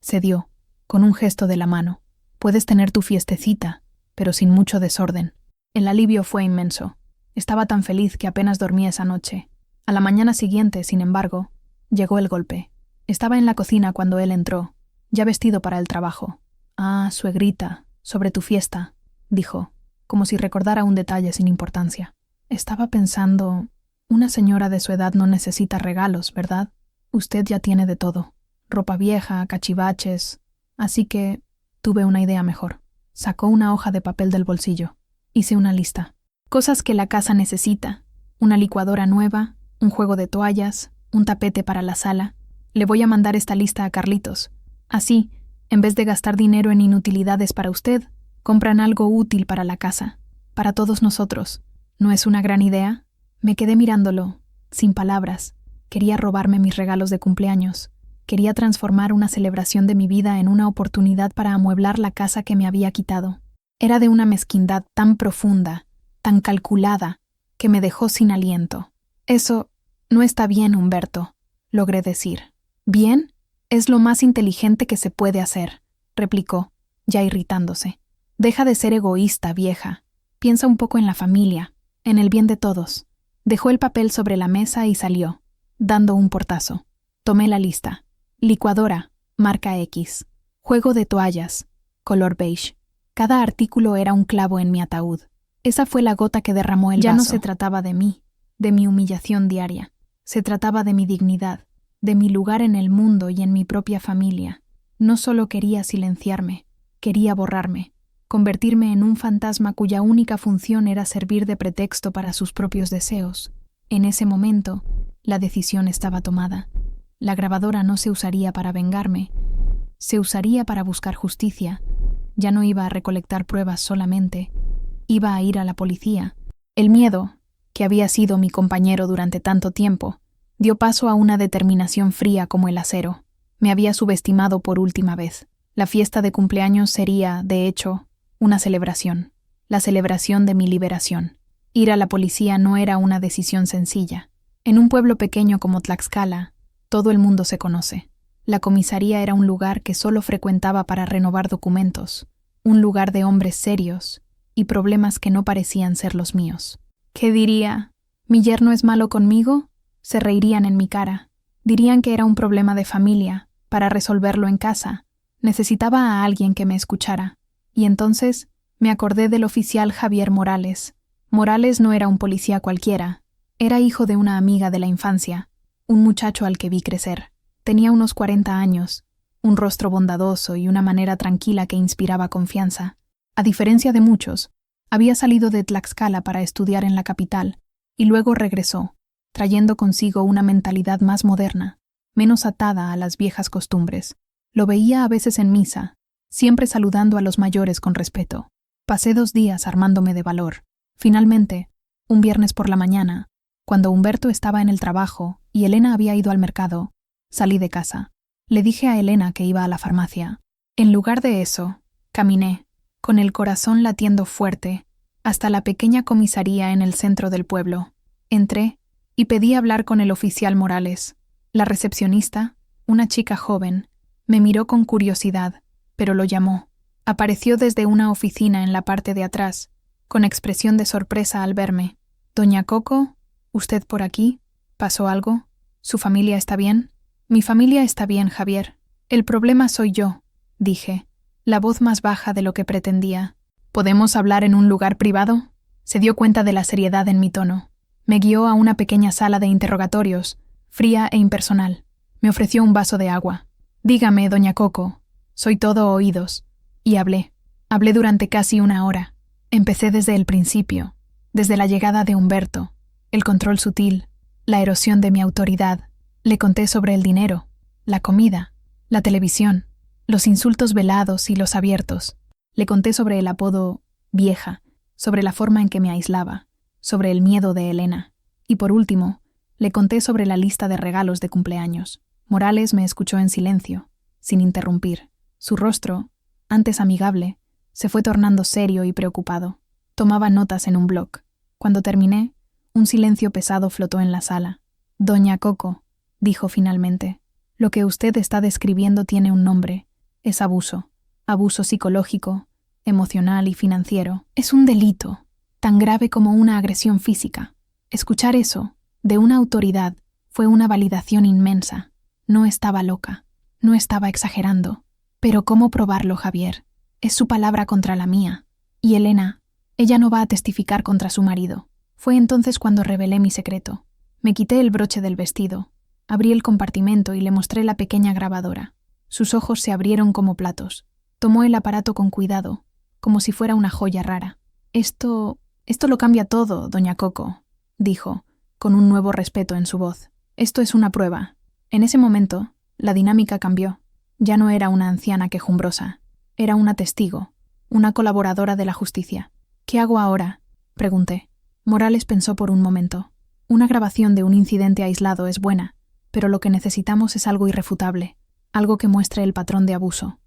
S1: cedió, con un gesto de la mano. «Puedes tener tu fiestecita, pero sin mucho desorden». El alivio fue inmenso. Estaba tan feliz que apenas dormí esa noche. A la mañana siguiente, sin embargo, llegó el golpe. Estaba en la cocina cuando él entró, ya vestido para el trabajo. «Ah, suegrita, sobre tu fiesta», dijo, como si recordara un detalle sin importancia. Estaba pensando, una señora de su edad no necesita regalos, ¿verdad? Usted ya tiene de todo. Ropa vieja, cachivaches. Así que tuve una idea mejor. Sacó una hoja de papel del bolsillo. Hice una lista. Cosas que la casa necesita. Una licuadora nueva, un juego de toallas, un tapete para la sala. Le voy a mandar esta lista a Carlitos. Así, en vez de gastar dinero en inutilidades para usted, compran algo útil para la casa, para todos nosotros. ¿No es una gran idea? Me quedé mirándolo, sin palabras. Quería robarme mis regalos de cumpleaños. Quería transformar una celebración de mi vida en una oportunidad para amueblar la casa que me había quitado. Era de una mezquindad tan profunda, tan calculada, que me dejó sin aliento. «Eso no está bien, Humberto», logré decir. «¿Bien? Es lo más inteligente que se puede hacer», replicó, ya irritándose. «Deja de ser egoísta, vieja. Piensa un poco en la familia, en el bien de todos». Dejó el papel sobre la mesa y salió, dando un portazo. Tomé la lista. Licuadora, marca X. Juego de toallas, color beige. Cada artículo era un clavo en mi ataúd. Esa fue la gota que derramó el vaso. Ya no se trataba de mí, de mi humillación diaria. Se trataba de mi dignidad, de mi lugar en el mundo y en mi propia familia. No solo quería silenciarme, quería borrarme, convertirme en un fantasma cuya única función era servir de pretexto para sus propios deseos. En ese momento, la decisión estaba tomada. La grabadora no se usaría para vengarme, se usaría para buscar justicia. Ya no iba a recolectar pruebas solamente, iba a ir a la policía. El miedo, que había sido mi compañero durante tanto tiempo, dio paso a una determinación fría como el acero. Me había subestimado por última vez. La fiesta de cumpleaños sería, de hecho, una celebración. La celebración de mi liberación. Ir a la policía no era una decisión sencilla. En un pueblo pequeño como Tlaxcala, todo el mundo se conoce. La comisaría era un lugar que solo frecuentaba para renovar documentos, un lugar de hombres serios y problemas que no parecían ser los míos. ¿Qué diría? ¿Mi yerno es malo conmigo? Se reirían en mi cara. Dirían que era un problema de familia, para resolverlo en casa. Necesitaba a alguien que me escuchara. Y entonces me acordé del oficial Javier Morales. Morales no era un policía cualquiera. Era hijo de una amiga de la infancia, un muchacho al que vi crecer. Tenía unos 40 años, un rostro bondadoso y una manera tranquila que inspiraba confianza. A diferencia de muchos, había salido de Tlaxcala para estudiar en la capital y luego regresó, trayendo consigo una mentalidad más moderna, menos atada a las viejas costumbres. Lo veía a veces en misa, siempre saludando a los mayores con respeto. Pasé 2 días armándome de valor. Finalmente, un viernes por la mañana, cuando Humberto estaba en el trabajo y Elena había ido al mercado, salí de casa. Le dije a Elena que iba a la farmacia. En lugar de eso, caminé, con el corazón latiendo fuerte, hasta la pequeña comisaría en el centro del pueblo. Entré y pedí hablar con el oficial Morales. La recepcionista, una chica joven, me miró con curiosidad, pero lo llamó. Apareció desde una oficina en la parte de atrás, con expresión de sorpresa al verme. «Doña Coco, ¿usted por aquí? ¿Pasó algo? ¿Su familia está bien?» «Mi familia está bien, Javier. El problema soy yo», dije, la voz más baja de lo que pretendía. «¿Podemos hablar en un lugar privado?» Se dio cuenta de la seriedad en mi tono. Me guió a una pequeña sala de interrogatorios, fría e impersonal. Me ofreció un vaso de agua. «Dígame, doña Coco, soy todo oídos». Y hablé. Hablé durante casi 1 hora. Empecé desde el principio, desde la llegada de Humberto, el control sutil, la erosión de mi autoridad. Le conté sobre el dinero, la comida, la televisión, los insultos velados y los abiertos. Le conté sobre el apodo «vieja», sobre la forma en que me aislaba, sobre el miedo de Elena. Y por último, le conté sobre la lista de regalos de cumpleaños. Morales me escuchó en silencio, sin interrumpir. Su rostro, antes amigable, se fue tornando serio y preocupado. Tomaba notas en un bloc. Cuando terminé, un silencio pesado flotó en la sala. «Doña Coco», dijo finalmente, «lo que usted está describiendo tiene un nombre. Es abuso. Abuso psicológico, emocional y financiero. Es un delito, tan grave como una agresión física». Escuchar eso, de una autoridad, fue una validación inmensa. No estaba loca, no estaba exagerando. Pero ¿cómo probarlo, Javier? Es su palabra contra la mía. Y Elena, ella no va a testificar contra su marido. Fue entonces cuando revelé mi secreto. Me quité el broche del vestido. Abrí el compartimento y le mostré la pequeña grabadora. Sus ojos se abrieron como platos. Tomó el aparato con cuidado, como si fuera una joya rara. Esto lo cambia todo, doña Coco», dijo, con un nuevo respeto en su voz. «Esto es una prueba». En ese momento, la dinámica cambió. Ya no era una anciana quejumbrosa. Era una testigo, una colaboradora de la justicia. «¿Qué hago ahora?», pregunté. Morales pensó por un momento. Una grabación de un incidente aislado es buena, pero lo que necesitamos es algo irrefutable, algo que muestre el patrón de abuso.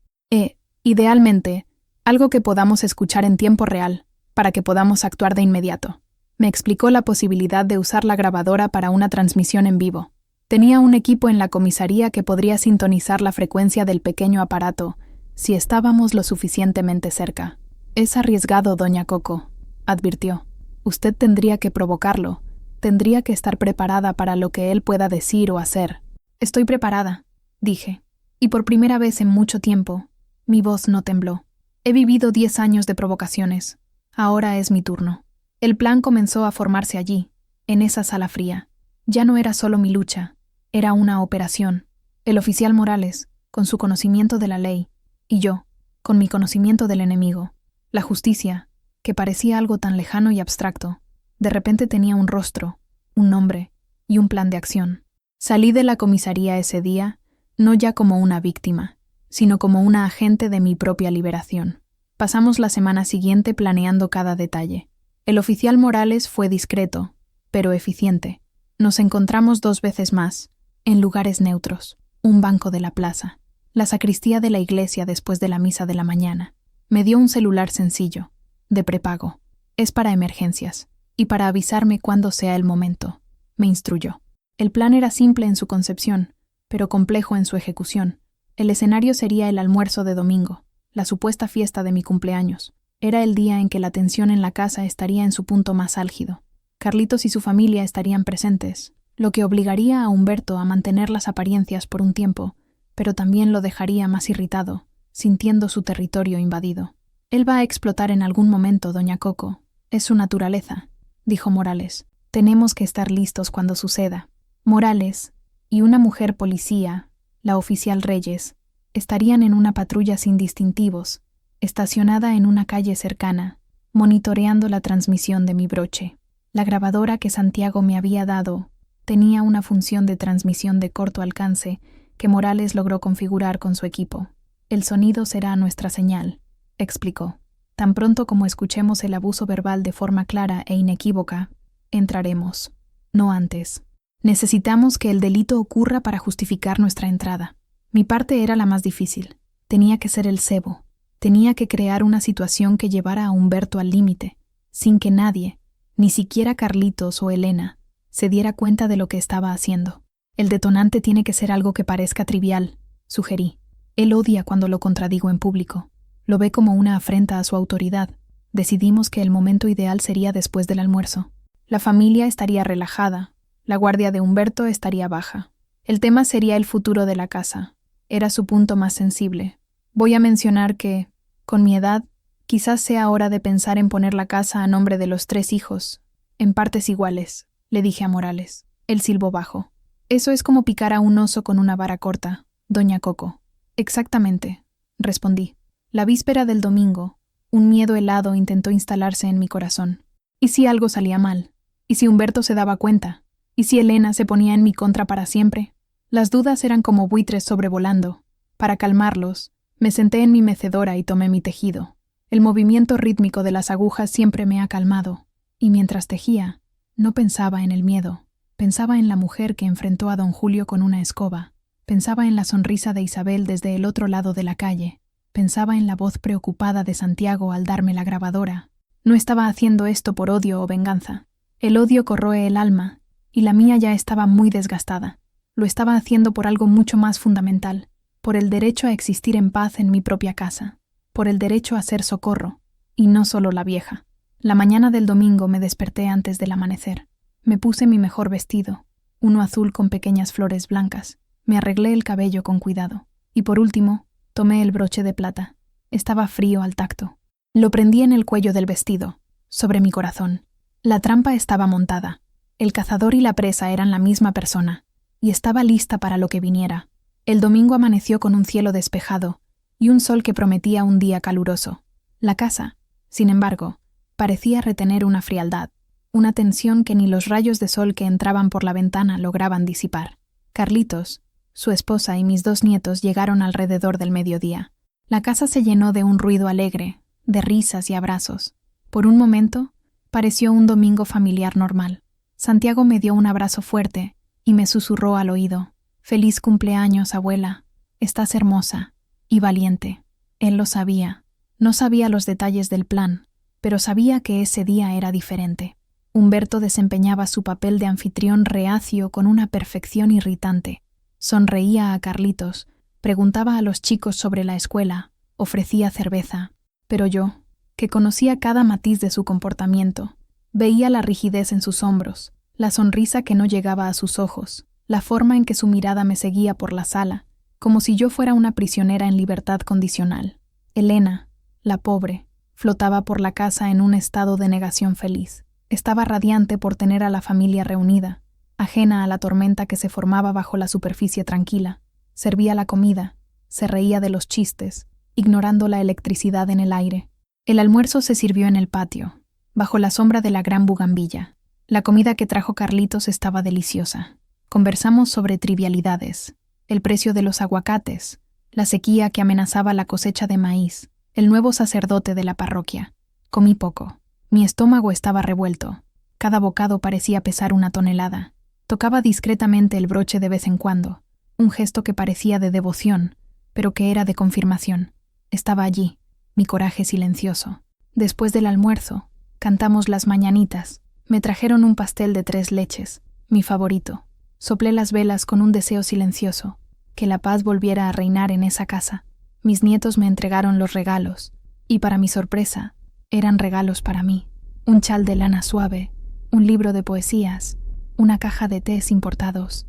S1: Idealmente, algo que podamos escuchar en tiempo real, para que podamos actuar de inmediato. Me explicó la posibilidad de usar la grabadora para una transmisión en vivo. Tenía un equipo en la comisaría que podría sintonizar la frecuencia del pequeño aparato, si estábamos lo suficientemente cerca. «Es arriesgado, doña Coco», advirtió. «Usted tendría que provocarlo. Tendría que estar preparada para lo que él pueda decir o hacer». «Estoy preparada», dije. Y por primera vez en mucho tiempo, mi voz no tembló. He vivido 10 años de provocaciones. Ahora es mi turno. El plan comenzó a formarse allí, en esa sala fría. Ya no era solo mi lucha, era una operación. El oficial Morales, con su conocimiento de la ley, y yo, con mi conocimiento del enemigo. La justicia, que parecía algo tan lejano y abstracto, de repente tenía un rostro, un nombre y un plan de acción. Salí de la comisaría ese día, no ya como una víctima, sino como una agente de mi propia liberación. Pasamos la semana siguiente planeando cada detalle. El oficial Morales fue discreto, pero eficiente. Nos encontramos 2 veces más, en lugares neutros, un banco de la plaza, la sacristía de la iglesia después de la misa de la mañana. Me dio un celular sencillo, de prepago. Es para emergencias, y para avisarme cuando sea el momento, me instruyó. El plan era simple en su concepción, pero complejo en su ejecución. El escenario sería el almuerzo de domingo, la supuesta fiesta de mi cumpleaños. Era el día en que la tensión en la casa estaría en su punto más álgido. Carlitos y su familia estarían presentes, lo que obligaría a Humberto a mantener las apariencias por un tiempo, pero también lo dejaría más irritado, sintiendo su territorio invadido. Él va a explotar en algún momento, doña Coco. Es su naturaleza, dijo Morales. Tenemos que estar listos cuando suceda. Morales y una mujer policía, la oficial Reyes, estarían en una patrulla sin distintivos, estacionada en una calle cercana, monitoreando la transmisión de mi broche. La grabadora que Santiago me había dado tenía una función de transmisión de corto alcance que Morales logró configurar con su equipo. El sonido será nuestra señal, explicó. Tan pronto como escuchemos el abuso verbal de forma clara e inequívoca, entraremos. No antes. Necesitamos que el delito ocurra para justificar nuestra entrada. Mi parte era la más difícil. Tenía que ser el cebo. Tenía que crear una situación que llevara a Humberto al límite, sin que nadie, ni siquiera Carlitos o Elena, se diera cuenta de lo que estaba haciendo. El detonante tiene que ser algo que parezca trivial, sugerí. Él odia cuando lo contradigo en público. Lo ve como una afrenta a su autoridad. Decidimos que el momento ideal sería después del almuerzo. La familia estaría relajada. La guardia de Humberto estaría baja. El tema sería el futuro de la casa. Era su punto más sensible. Voy a mencionar que, con mi edad, quizás sea hora de pensar en poner la casa a nombre de los 3 hijos, en partes iguales, le dije a Morales. Él silbó bajo. Eso es como picar a un oso con una vara corta, doña Coco. Exactamente, respondí. La víspera del domingo, un miedo helado intentó instalarse en mi corazón. ¿Y si algo salía mal? ¿Y si Humberto se daba cuenta? ¿Y si Elena se ponía en mi contra para siempre? Las dudas eran como buitres sobrevolando. Para calmarlos, me senté en mi mecedora y tomé mi tejido. El movimiento rítmico de las agujas siempre me ha calmado, y mientras tejía, no pensaba en el miedo. Pensaba en la mujer que enfrentó a don Julio con una escoba. Pensaba en la sonrisa de Isabel desde el otro lado de la calle. Pensaba en la voz preocupada de Santiago al darme la grabadora. No estaba haciendo esto por odio o venganza. El odio corroe el alma, y la mía ya estaba muy desgastada. Lo estaba haciendo por algo mucho más fundamental, por el derecho a existir en paz en mi propia casa, por el derecho a ser socorro, y no solo la vieja. La mañana del domingo me desperté antes del amanecer. Me puse mi mejor vestido, uno azul con pequeñas flores blancas. Me arreglé el cabello con cuidado. Y por último, tomé el broche de plata. Estaba frío al tacto. Lo prendí en el cuello del vestido, sobre mi corazón. La trampa estaba montada. El cazador y la presa eran la misma persona, y estaba lista para lo que viniera. El domingo amaneció con un cielo despejado y un sol que prometía un día caluroso. La casa, sin embargo, parecía retener una frialdad, una tensión que ni los rayos de sol que entraban por la ventana lograban disipar. Carlitos, su esposa y mis 2 nietos llegaron alrededor del mediodía. La casa se llenó de un ruido alegre, de risas y abrazos. Por un momento, pareció un domingo familiar normal. Santiago me dio un abrazo fuerte y me susurró al oído: «Feliz cumpleaños, abuela. Estás hermosa y valiente». Él lo sabía. No sabía los detalles del plan, pero sabía que ese día era diferente. Humberto desempeñaba su papel de anfitrión reacio con una perfección irritante. Sonreía a Carlitos, preguntaba a los chicos sobre la escuela, ofrecía cerveza. Pero yo, que conocía cada matiz de su comportamiento, veía la rigidez en sus hombros, la sonrisa que no llegaba a sus ojos, la forma en que su mirada me seguía por la sala, como si yo fuera una prisionera en libertad condicional. Elena, la pobre, flotaba por la casa en un estado de negación feliz. Estaba radiante por tener a la familia reunida, ajena a la tormenta que se formaba bajo la superficie tranquila. Servía la comida, se reía de los chistes, ignorando la electricidad en el aire. El almuerzo se sirvió en el patio, bajo la sombra de la gran bugambilla. La comida que trajo Carlitos estaba deliciosa. Conversamos sobre trivialidades, el precio de los aguacates, la sequía que amenazaba la cosecha de maíz, el nuevo sacerdote de la parroquia. Comí poco. Mi estómago estaba revuelto. Cada bocado parecía pesar 1 tonelada. Tocaba discretamente el broche de vez en cuando, un gesto que parecía de devoción, pero que era de confirmación. Estaba allí, mi coraje silencioso. Después del almuerzo, cantamos las mañanitas. Me trajeron un pastel de 3 leches, mi favorito. Soplé las velas con un deseo silencioso, que la paz volviera a reinar en esa casa. Mis nietos me entregaron los regalos, y para mi sorpresa, eran regalos para mí. Un chal de lana suave, un libro de poesías, una caja de tés importados.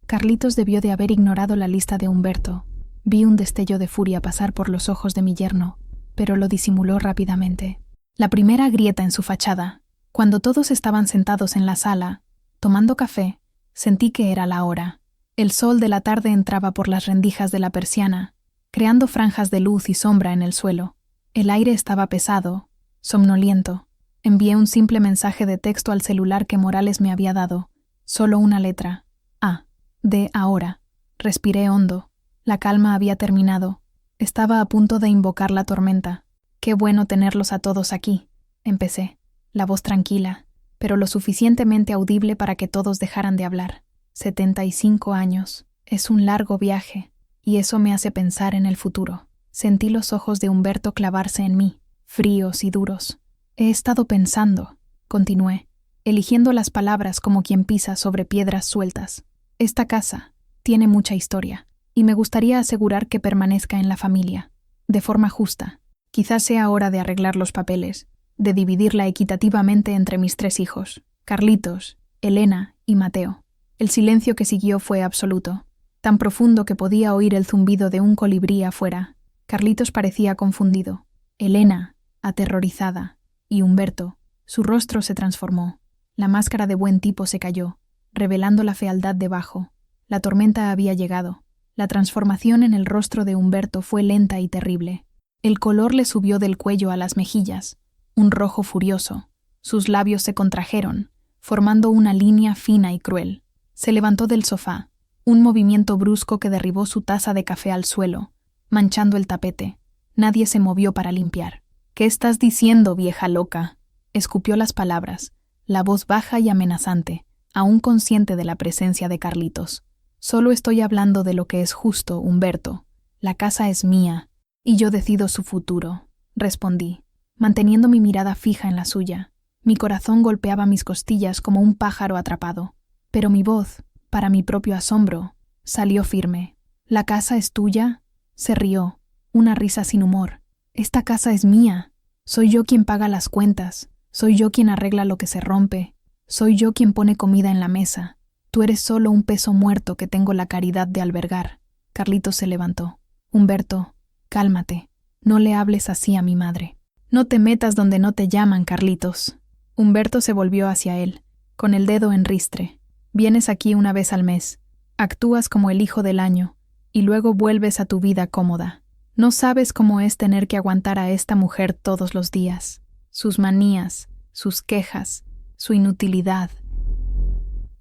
S1: Carlitos debió de haber ignorado la lista de Humberto. Vi un destello de furia pasar por los ojos de mi yerno, pero lo disimuló rápidamente. La primera grieta en su fachada, cuando todos estaban sentados en la sala, tomando café, sentí que era la hora. El sol de la tarde entraba por las rendijas de la persiana, creando franjas de luz y sombra en el suelo. El aire estaba pesado, somnoliento. Envié un simple mensaje de texto al celular que Morales me había dado. Solo una letra. A. De ahora. Respiré hondo. La calma había terminado. Estaba a punto de invocar la tormenta. Qué bueno tenerlos a todos aquí. Empecé, la voz tranquila, pero lo suficientemente audible para que todos dejaran de hablar. 75 años. Es un largo viaje, y eso me hace pensar en el futuro. Sentí los ojos de Humberto clavarse en mí, fríos y duros. He estado pensando, continué, eligiendo las palabras como quien pisa sobre piedras sueltas. Esta casa tiene mucha historia, y me gustaría asegurar que permanezca en la familia, de forma justa. Quizás sea hora de arreglar los papeles, de dividirla equitativamente entre mis 3 hijos, Carlitos, Elena y Mateo. El silencio que siguió fue absoluto, tan profundo que podía oír el zumbido de un colibrí afuera. Carlitos parecía confundido, Elena, aterrorizada, y Humberto, su rostro se transformó. La máscara de buen tipo se cayó, revelando la fealdad debajo. La tormenta había llegado. La transformación en el rostro de Humberto fue lenta y terrible. El color le subió del cuello a las mejillas, un rojo furioso. Sus labios se contrajeron, formando una línea fina y cruel. Se levantó del sofá, un movimiento brusco que derribó su taza de café al suelo, manchando el tapete. Nadie se movió para limpiar. «¿Qué estás diciendo, vieja loca?», escupió las palabras, la voz baja y amenazante, aún consciente de la presencia de Carlitos. «Solo estoy hablando de lo que es justo, Humberto. La casa es mía, y yo decido su futuro», respondí, manteniendo mi mirada fija en la suya. Mi corazón golpeaba mis costillas como un pájaro atrapado, pero mi voz, para mi propio asombro, salió firme. «¿La casa es tuya?», se rió, una risa sin humor. «Esta casa es mía. Soy yo quien paga las cuentas. Soy yo quien arregla lo que se rompe. Soy yo quien pone comida en la mesa. Tú eres solo un peso muerto que tengo la caridad de albergar». Carlitos se levantó. «Humberto, cálmate. No le hables así a mi madre». «No te metas donde no te llaman, Carlitos». Humberto se volvió hacia él, con el dedo en ristre. «Vienes aquí 1 vez al mes. Actúas como el hijo del año, y luego vuelves a tu vida cómoda. No sabes cómo es tener que aguantar a esta mujer todos los días. Sus manías, sus quejas, su inutilidad».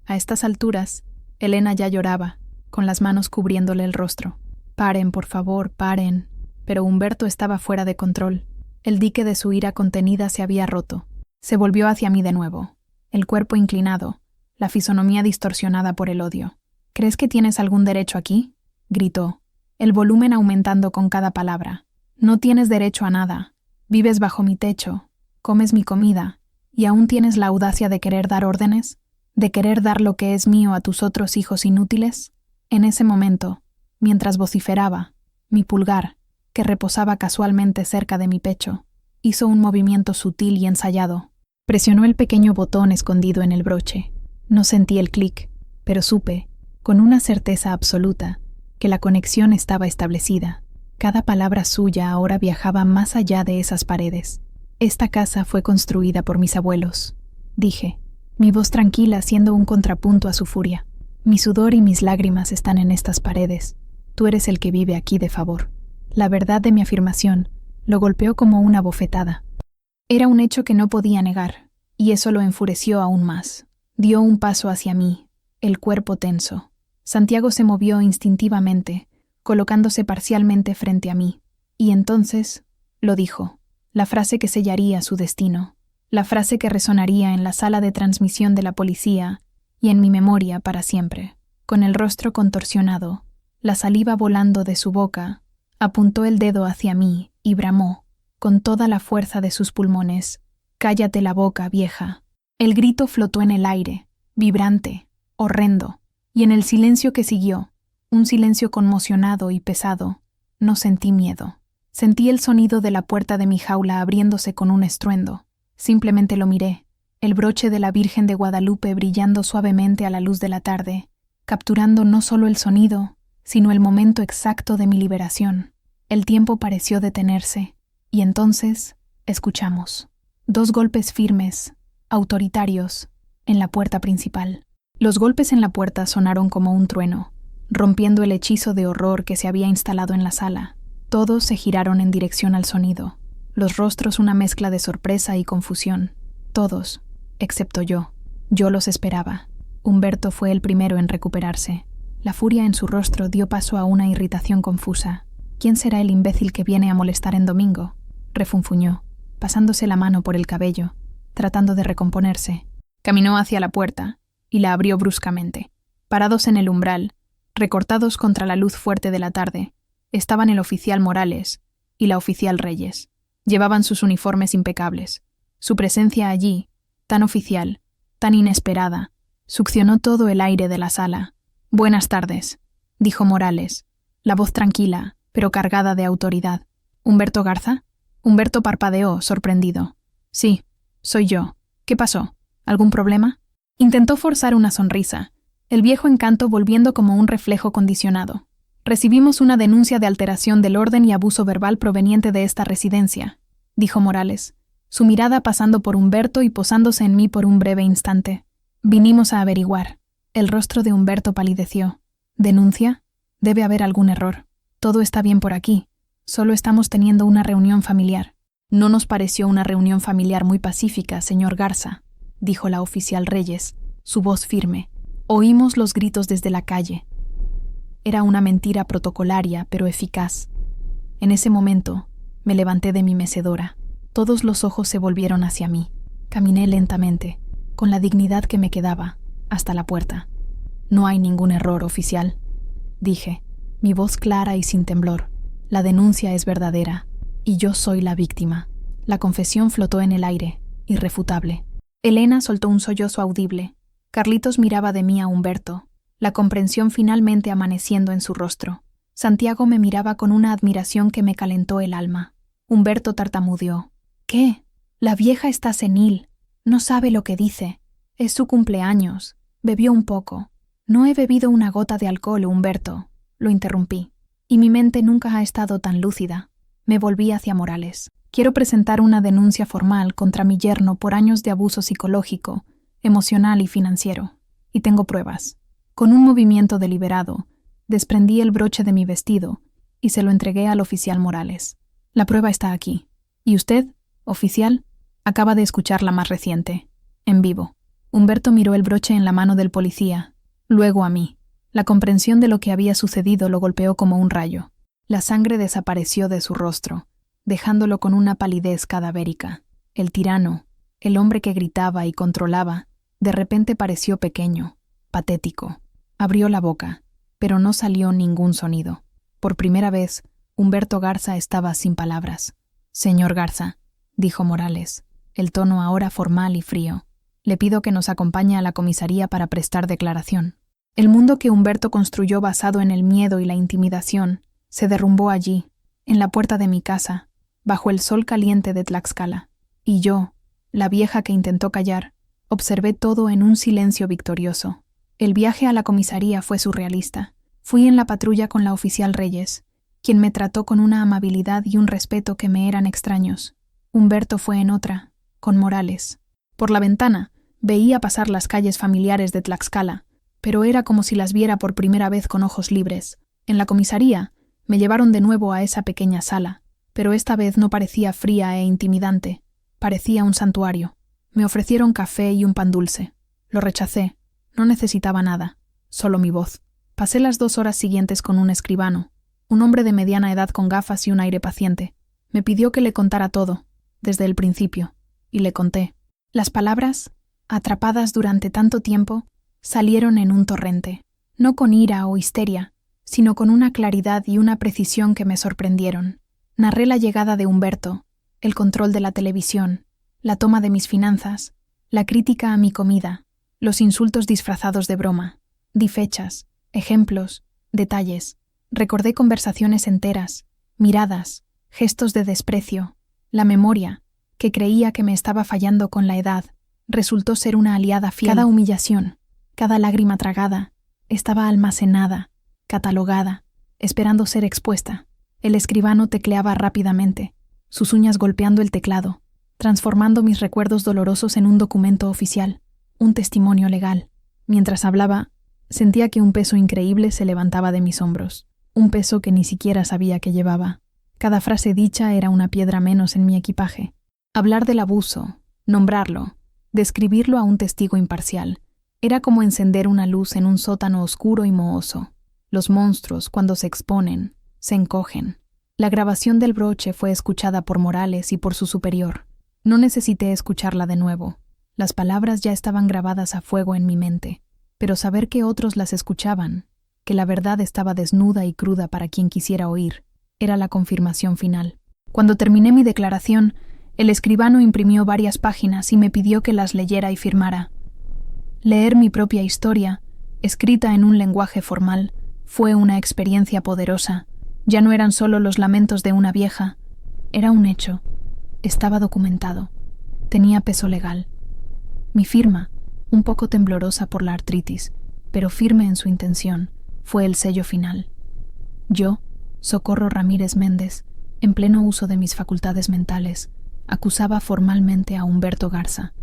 S1: A estas alturas, Elena ya lloraba, con las manos cubriéndole el rostro. «Paren, por favor, paren». Pero Humberto estaba fuera de control. El dique de su ira contenida se había roto. Se volvió hacia mí de nuevo, el cuerpo inclinado, la fisonomía distorsionada por el odio. «¿Crees que tienes algún derecho aquí?», gritó, el volumen aumentando con cada palabra. «No tienes derecho a nada. Vives bajo mi techo, comes mi comida, y aún tienes la audacia de querer dar órdenes, de querer dar lo que es mío a tus otros hijos inútiles». En ese momento, mientras vociferaba, mi pulgar, que reposaba casualmente cerca de mi pecho, hizo un movimiento sutil y ensayado. Presionó el pequeño botón escondido en el broche. No sentí el clic, pero supe, con una certeza absoluta, que la conexión estaba establecida. Cada palabra suya ahora viajaba más allá de esas paredes. «Esta casa fue construida por mis abuelos», dije, mi voz tranquila siendo un contrapunto a su furia. «Mi sudor y mis lágrimas están en estas paredes. Tú eres el que vive aquí de favor». La verdad de mi afirmación lo golpeó como una bofetada. Era un hecho que no podía negar, y eso lo enfureció aún más. Dio un paso hacia mí, el cuerpo tenso. Santiago se movió instintivamente, colocándose parcialmente frente a mí, y entonces lo dijo, la frase que sellaría su destino, la frase que resonaría en la sala de transmisión de la policía y en mi memoria para siempre. Con el rostro contorsionado, la saliva volando de su boca, apuntó el dedo hacia mí y bramó, con toda la fuerza de sus pulmones: «Cállate la boca, vieja». El grito flotó en el aire, vibrante, horrendo, y en el silencio que siguió, un silencio conmocionado y pesado, no sentí miedo. Sentí el sonido de la puerta de mi jaula abriéndose con un estruendo. Simplemente lo miré, el broche de la Virgen de Guadalupe brillando suavemente a la luz de la tarde, capturando no solo el sonido, sino el momento exacto de mi liberación. El tiempo pareció detenerse, y entonces escuchamos 2 golpes firmes, autoritarios, en la puerta principal. Los golpes en la puerta sonaron como un trueno, rompiendo el hechizo de horror que se había instalado en la sala. Todos se giraron en dirección al sonido, los rostros una mezcla de sorpresa y confusión. Todos, excepto yo. Yo los esperaba. Humberto fue el primero en recuperarse. La furia en su rostro dio paso a una irritación confusa. ¿Quién será el imbécil que viene a molestar en domingo?, refunfuñó, pasándose la mano por el cabello, tratando de recomponerse. Caminó hacia la puerta y la abrió bruscamente. Parados en el umbral, recortados contra la luz fuerte de la tarde, estaban el oficial Morales y la oficial Reyes. Llevaban sus uniformes impecables. Su presencia allí, tan oficial, tan inesperada, succionó todo el aire de la sala. «Buenas tardes», dijo Morales, la voz tranquila, pero cargada de autoridad. «¿Humberto Garza?» Humberto parpadeó, sorprendido. «Sí, soy yo. ¿Qué pasó? ¿Algún problema?» Intentó forzar una sonrisa, el viejo encanto volviendo como un reflejo condicionado. «Recibimos una denuncia de alteración del orden y abuso verbal proveniente de esta residencia», dijo Morales, su mirada pasando por Humberto y posándose en mí por un breve instante. «Vinimos a averiguar». El rostro de Humberto palideció. «¿Denuncia? Debe haber algún error. Todo está bien por aquí. Solo estamos teniendo una reunión familiar». «No nos pareció una reunión familiar muy pacífica, señor Garza», dijo la oficial Reyes, su voz firme. «Oímos los gritos desde la calle». Era una mentira protocolaria, pero eficaz. En ese momento, me levanté de mi mecedora. Todos los ojos se volvieron hacia mí. Caminé lentamente, con la dignidad que me quedaba, hasta la puerta. «No hay ningún error, oficial», dije, mi voz clara y sin temblor. «La denuncia es verdadera, y yo soy la víctima». La confesión flotó en el aire, irrefutable. Elena soltó un sollozo audible. Carlitos miraba de mí a Humberto, la comprensión finalmente amaneciendo en su rostro. Santiago me miraba con una admiración que me calentó el alma. Humberto tartamudeó. «¿Qué? La vieja está senil. No sabe lo que dice. Es su cumpleaños. Bebió un poco». «No he bebido una gota de alcohol, Humberto», lo interrumpí. «Y mi mente nunca ha estado tan lúcida». Me volví hacia Morales. «Quiero presentar una denuncia formal contra mi yerno por años de abuso psicológico, emocional y financiero. Y tengo pruebas». Con un movimiento deliberado, desprendí el broche de mi vestido y se lo entregué al oficial Morales. «La prueba está aquí. Y usted, oficial, acaba de escuchar la más reciente, en vivo». Humberto miró el broche en la mano del policía, luego a mí. La comprensión de lo que había sucedido lo golpeó como un rayo. La sangre desapareció de su rostro, dejándolo con una palidez cadavérica. El tirano, el hombre que gritaba y controlaba, de repente pareció pequeño, patético. Abrió la boca, pero no salió ningún sonido. Por primera vez, Humberto Garza estaba sin palabras. «Señor Garza», dijo Morales, el tono ahora formal y frío, «le pido que nos acompañe a la comisaría para prestar declaración». El mundo que Humberto construyó basado en el miedo y la intimidación se derrumbó allí, en la puerta de mi casa, bajo el sol caliente de Tlaxcala. Y yo, la vieja que intentó callar, observé todo en un silencio victorioso. El viaje a la comisaría fue surrealista. Fui en la patrulla con la oficial Reyes, quien me trató con una amabilidad y un respeto que me eran extraños. Humberto fue en otra, con Morales. Por la ventana, veía pasar las calles familiares de Tlaxcala, pero era como si las viera por primera vez con ojos libres. En la comisaría, me llevaron de nuevo a esa pequeña sala, pero esta vez no parecía fría e intimidante. Parecía un santuario. Me ofrecieron café y un pan dulce. Lo rechacé. No necesitaba nada, solo mi voz. Pasé las 2 horas siguientes con un escribano, un hombre de mediana edad con gafas y un aire paciente. Me pidió que le contara todo, desde el principio, y le conté. Las palabras, atrapadas durante tanto tiempo, salieron en un torrente, no con ira o histeria, sino con una claridad y una precisión que me sorprendieron. Narré la llegada de Humberto, el control de la televisión, la toma de mis finanzas, la crítica a mi comida, los insultos disfrazados de broma. Di fechas, ejemplos, detalles. Recordé conversaciones enteras, miradas, gestos de desprecio. La memoria, que creía que me estaba fallando con la edad, resultó ser una aliada fiel. Cada humillación, cada lágrima tragada, estaba almacenada, catalogada, esperando ser expuesta. El escribano tecleaba rápidamente, sus uñas golpeando el teclado, transformando mis recuerdos dolorosos en un documento oficial, un testimonio legal. Mientras hablaba, sentía que un peso increíble se levantaba de mis hombros, un peso que ni siquiera sabía que llevaba. Cada frase dicha era una piedra menos en mi equipaje. Hablar del abuso, nombrarlo, describirlo a un testigo imparcial, era como encender una luz en un sótano oscuro y mohoso. Los monstruos, cuando se exponen, se encogen. La grabación del broche fue escuchada por Morales y por su superior. No necesité escucharla de nuevo. Las palabras ya estaban grabadas a fuego en mi mente, pero saber que otros las escuchaban, que la verdad estaba desnuda y cruda para quien quisiera oír, era la confirmación final. Cuando terminé mi declaración, el escribano imprimió varias páginas y me pidió que las leyera y firmara. Leer mi propia historia, escrita en un lenguaje formal, fue una experiencia poderosa. Ya no eran solo los lamentos de una vieja, era un hecho. Estaba documentado. Tenía peso legal. Mi firma, un poco temblorosa por la artritis, pero firme en su intención, fue el sello final. Yo, Socorro Ramírez Méndez, en pleno uso de mis facultades mentales, acusaba formalmente a Humberto Garza.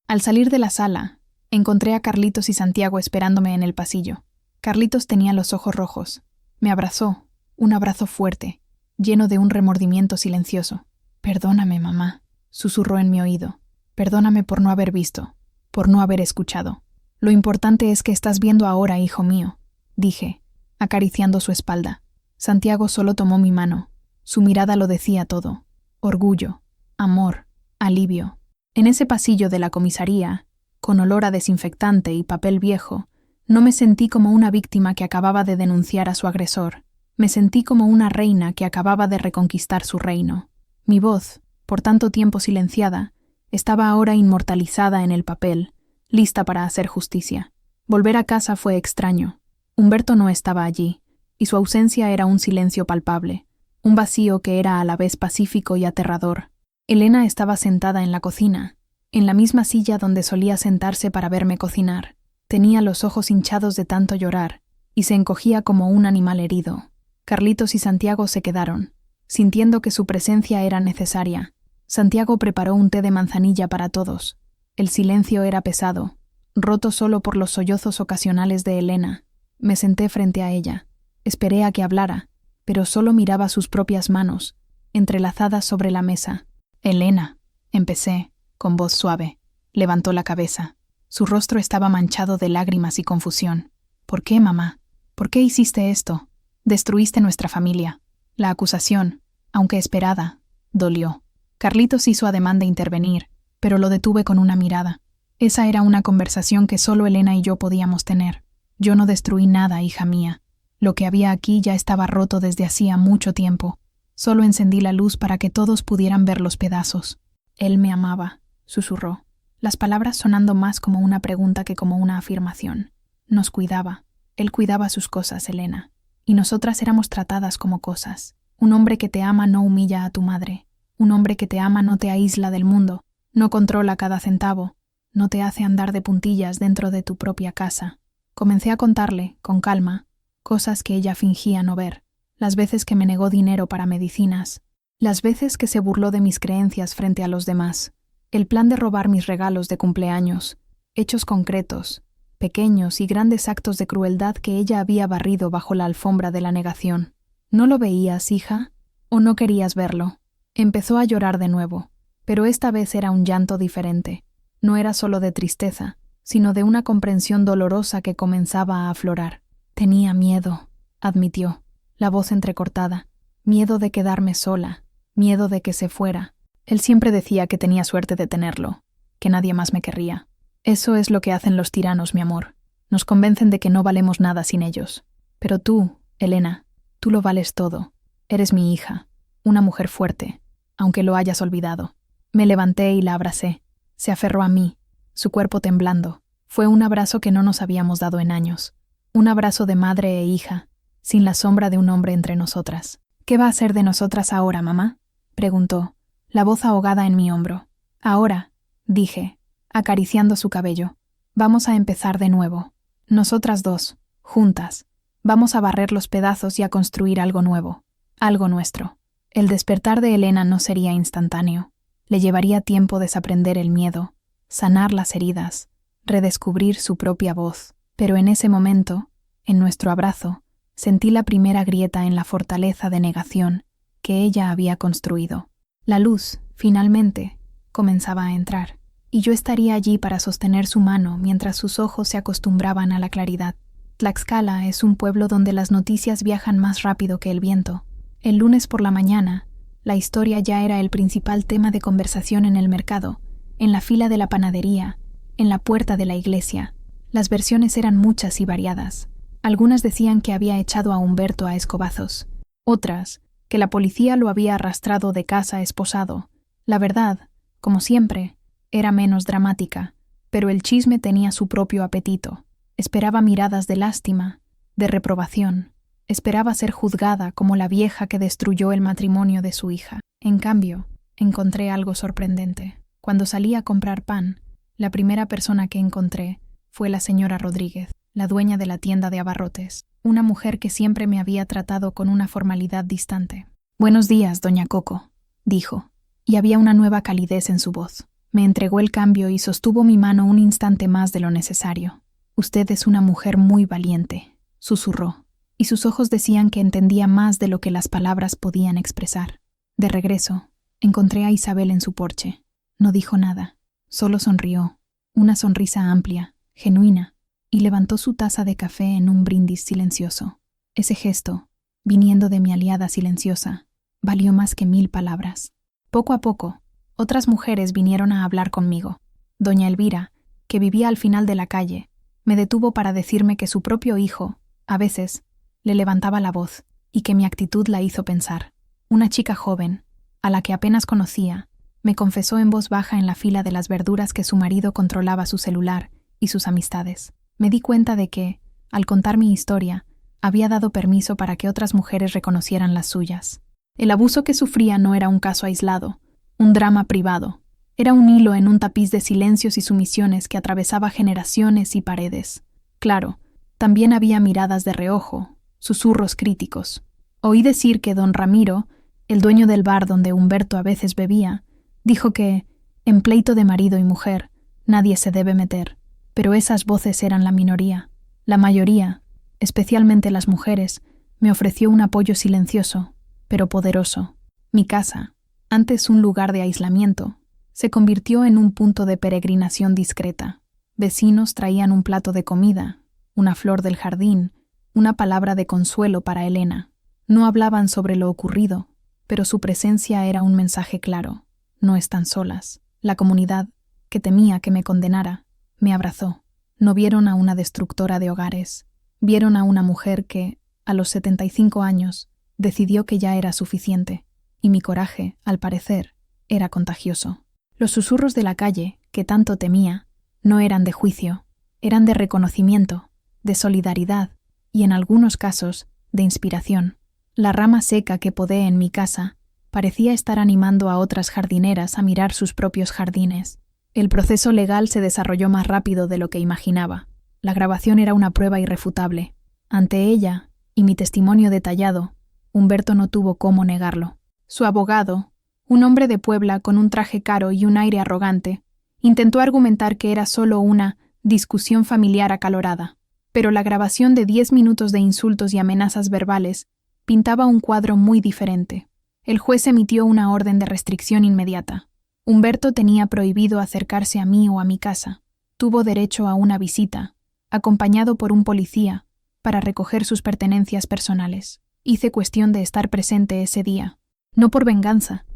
S1: Al salir de la sala, encontré a Carlitos y Santiago esperándome en el pasillo. Carlitos tenía los ojos rojos. Me abrazó, un abrazo fuerte, lleno de un remordimiento silencioso. «Perdóname, mamá», susurró en mi oído. «Perdóname por no haber visto, por no haber escuchado. Lo importante es que estás viendo ahora, hijo mío», dije, acariciando su espalda. Santiago solo tomó mi mano. Su mirada lo decía todo. Orgullo, amor, alivio. En ese pasillo de la comisaría, con olor a desinfectante y papel viejo, no me sentí como una víctima que acababa de denunciar a su agresor. Me sentí como una reina que acababa de reconquistar su reino. Mi voz, por tanto tiempo silenciada, estaba ahora inmortalizada en el papel, lista para hacer justicia. Volver a casa fue extraño. Humberto no estaba allí, y su ausencia era un silencio palpable, un vacío que era a la vez pacífico y aterrador. Elena estaba sentada en la cocina, en la misma silla donde solía sentarse para verme cocinar. Tenía los ojos hinchados de tanto llorar, y se encogía como un animal herido. Carlitos y Santiago se quedaron, sintiendo que su presencia era necesaria. Santiago preparó un té de manzanilla para todos. El silencio era pesado, roto solo por los sollozos ocasionales de Elena. Me senté frente a ella. Esperé a que hablara, pero solo miraba sus propias manos, entrelazadas sobre la mesa. «Elena», empecé, con voz suave. Levantó la cabeza. Su rostro estaba manchado de lágrimas y confusión. «¿Por qué, mamá? ¿Por qué hiciste esto? Destruiste nuestra familia». La acusación, aunque esperada, dolió. Carlitos hizo ademán de intervenir, pero lo detuve con una mirada. Esa era una conversación que solo Elena y yo podíamos tener. Yo no destruí nada, hija mía. Lo que había aquí ya estaba roto desde hacía mucho tiempo. Solo encendí la luz para que todos pudieran ver los pedazos. Él me amaba, susurró, las palabras sonando más como una pregunta que como una afirmación. Nos cuidaba. Él cuidaba sus cosas, Elena. Y nosotras éramos tratadas como cosas. Un hombre que te ama no humilla a tu madre. Un hombre que te ama no te aísla del mundo, no controla cada centavo, no te hace andar de puntillas dentro de tu propia casa. Comencé a contarle, con calma, cosas que ella fingía no ver, las veces que me negó dinero para medicinas, las veces que se burló de mis creencias frente a los demás, el plan de robar mis regalos de cumpleaños, hechos concretos, pequeños y grandes actos de crueldad que ella había barrido bajo la alfombra de la negación. ¿No lo veías, hija? ¿O no querías verlo? Empezó a llorar de nuevo, pero esta vez era un llanto diferente. No era solo de tristeza, sino de una comprensión dolorosa que comenzaba a aflorar. Tenía miedo, admitió, la voz entrecortada, miedo de quedarme sola, miedo de que se fuera. Él siempre decía que tenía suerte de tenerlo, que nadie más me querría. Eso es lo que hacen los tiranos, mi amor. Nos convencen de que no valemos nada sin ellos. Pero tú, Elena, tú lo vales todo. Eres mi hija, una mujer fuerte, aunque lo hayas olvidado. Me levanté y la abracé. Se aferró a mí, su cuerpo temblando. Fue un abrazo que no nos habíamos dado en años. Un abrazo de madre e hija, sin la sombra de un hombre entre nosotras. «¿Qué va a ser de nosotras ahora, mamá?», preguntó, la voz ahogada en mi hombro. «Ahora», dije, acariciando su cabello, «vamos a empezar de nuevo. Nosotras dos, juntas. Vamos a barrer los pedazos y a construir algo nuevo, algo nuestro». El despertar de Elena no sería instantáneo. Le llevaría tiempo desaprender el miedo, sanar las heridas, redescubrir su propia voz. Pero en ese momento, en nuestro abrazo, sentí la primera grieta en la fortaleza de negación que ella había construido. La luz, finalmente, comenzaba a entrar, y yo estaría allí para sostener su mano mientras sus ojos se acostumbraban a la claridad. Tlaxcala es un pueblo donde las noticias viajan más rápido que el viento. El lunes por la mañana, la historia ya era el principal tema de conversación en el mercado, en la fila de la panadería, en la puerta de la iglesia. Las versiones eran muchas y variadas. Algunas decían que había echado a Humberto a escobazos. Otras, que la policía lo había arrastrado de casa esposado. La verdad, como siempre, era menos dramática, pero el chisme tenía su propio apetito. Esperaba miradas de lástima, de reprobación. Esperaba ser juzgada como la vieja que destruyó el matrimonio de su hija. En cambio, encontré algo sorprendente. Cuando salí a comprar pan, la primera persona que encontré fue la señora Rodríguez, la dueña de la tienda de abarrotes, una mujer que siempre me había tratado con una formalidad distante. «Buenos días, doña Coco», dijo, y había una nueva calidez en su voz. Me entregó el cambio y sostuvo mi mano un instante más de lo necesario. «Usted es una mujer muy valiente», susurró, y sus ojos decían que entendía más de lo que las palabras podían expresar. De regreso, encontré a Isabel en su porche. No dijo nada, solo sonrió, una sonrisa amplia, genuina, y levantó su taza de café en un brindis silencioso. Ese gesto, viniendo de mi aliada silenciosa, valió más que 1000 palabras. Poco a poco, otras mujeres vinieron a hablar conmigo. Doña Elvira, que vivía al final de la calle, me detuvo para decirme que su propio hijo, a veces, le levantaba la voz y que mi actitud la hizo pensar. Una chica joven, a la que apenas conocía, me confesó en voz baja en la fila de las verduras que su marido controlaba su celular y sus amistades. Me di cuenta de que, al contar mi historia, había dado permiso para que otras mujeres reconocieran las suyas. El abuso que sufría no era un caso aislado, un drama privado. Era un hilo en un tapiz de silencios y sumisiones que atravesaba generaciones y paredes. Claro, también había miradas de reojo, susurros críticos. Oí decir que don Ramiro, el dueño del bar donde Humberto a veces bebía, dijo que, en pleito de marido y mujer, nadie se debe meter. Pero esas voces eran la minoría. La mayoría, especialmente las mujeres, me ofreció un apoyo silencioso, pero poderoso. Mi casa, antes un lugar de aislamiento, se convirtió en un punto de peregrinación discreta. Vecinos traían un plato de comida, una flor del jardín, una palabra de consuelo para Elena. No hablaban sobre lo ocurrido, pero su presencia era un mensaje claro. No están solas. La comunidad, que temía que me condenara, me abrazó. No vieron a una destructora de hogares. Vieron a una mujer que, a los 75 años, decidió que ya era suficiente, y mi coraje, al parecer, era contagioso. Los susurros de la calle, que tanto temía, no eran de juicio, eran de reconocimiento, de solidaridad y, en algunos casos, de inspiración. La rama seca que podé en mi casa parecía estar animando a otras jardineras a mirar sus propios jardines. El proceso legal se desarrolló más rápido de lo que imaginaba. La grabación era una prueba irrefutable. Ante ella, y mi testimonio detallado, Humberto no tuvo cómo negarlo. Su abogado, un hombre de Puebla con un traje caro y un aire arrogante, intentó argumentar que era solo una discusión familiar acalorada, pero la grabación de 10 minutos de insultos y amenazas verbales pintaba un cuadro muy diferente. El juez emitió una orden de restricción inmediata. Humberto tenía prohibido acercarse a mí o a mi casa. Tuvo derecho a una visita, acompañado por un policía, para recoger sus pertenencias personales. Hice cuestión de estar presente ese día, no por venganza,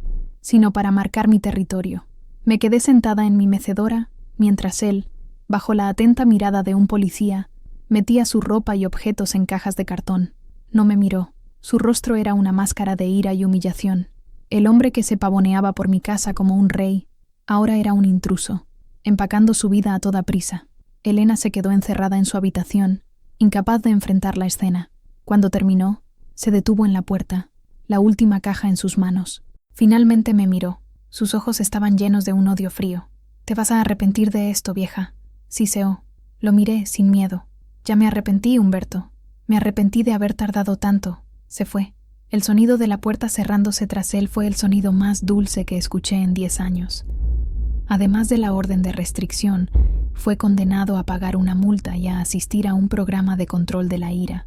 S1: sino para marcar mi territorio. Me quedé sentada en mi mecedora, mientras él, bajo la atenta mirada de un policía, metía su ropa y objetos en cajas de cartón. No me miró. Su rostro era una máscara de ira y humillación. El hombre que se pavoneaba por mi casa como un rey, ahora era un intruso, empacando su vida a toda prisa. Elena se quedó encerrada en su habitación, incapaz de enfrentar la escena. Cuando terminó, se detuvo en la puerta, la última caja en sus manos. Finalmente me miró. Sus ojos estaban llenos de un odio frío. «Te vas a arrepentir de esto, vieja», siseó. Lo miré sin miedo. «Ya me arrepentí, Humberto. Me arrepentí de haber tardado tanto». Se fue. El sonido de la puerta cerrándose tras él fue el sonido más dulce que escuché en 10 años. Además de la orden de restricción, fue condenado a pagar una multa y a asistir a un programa de control de la ira.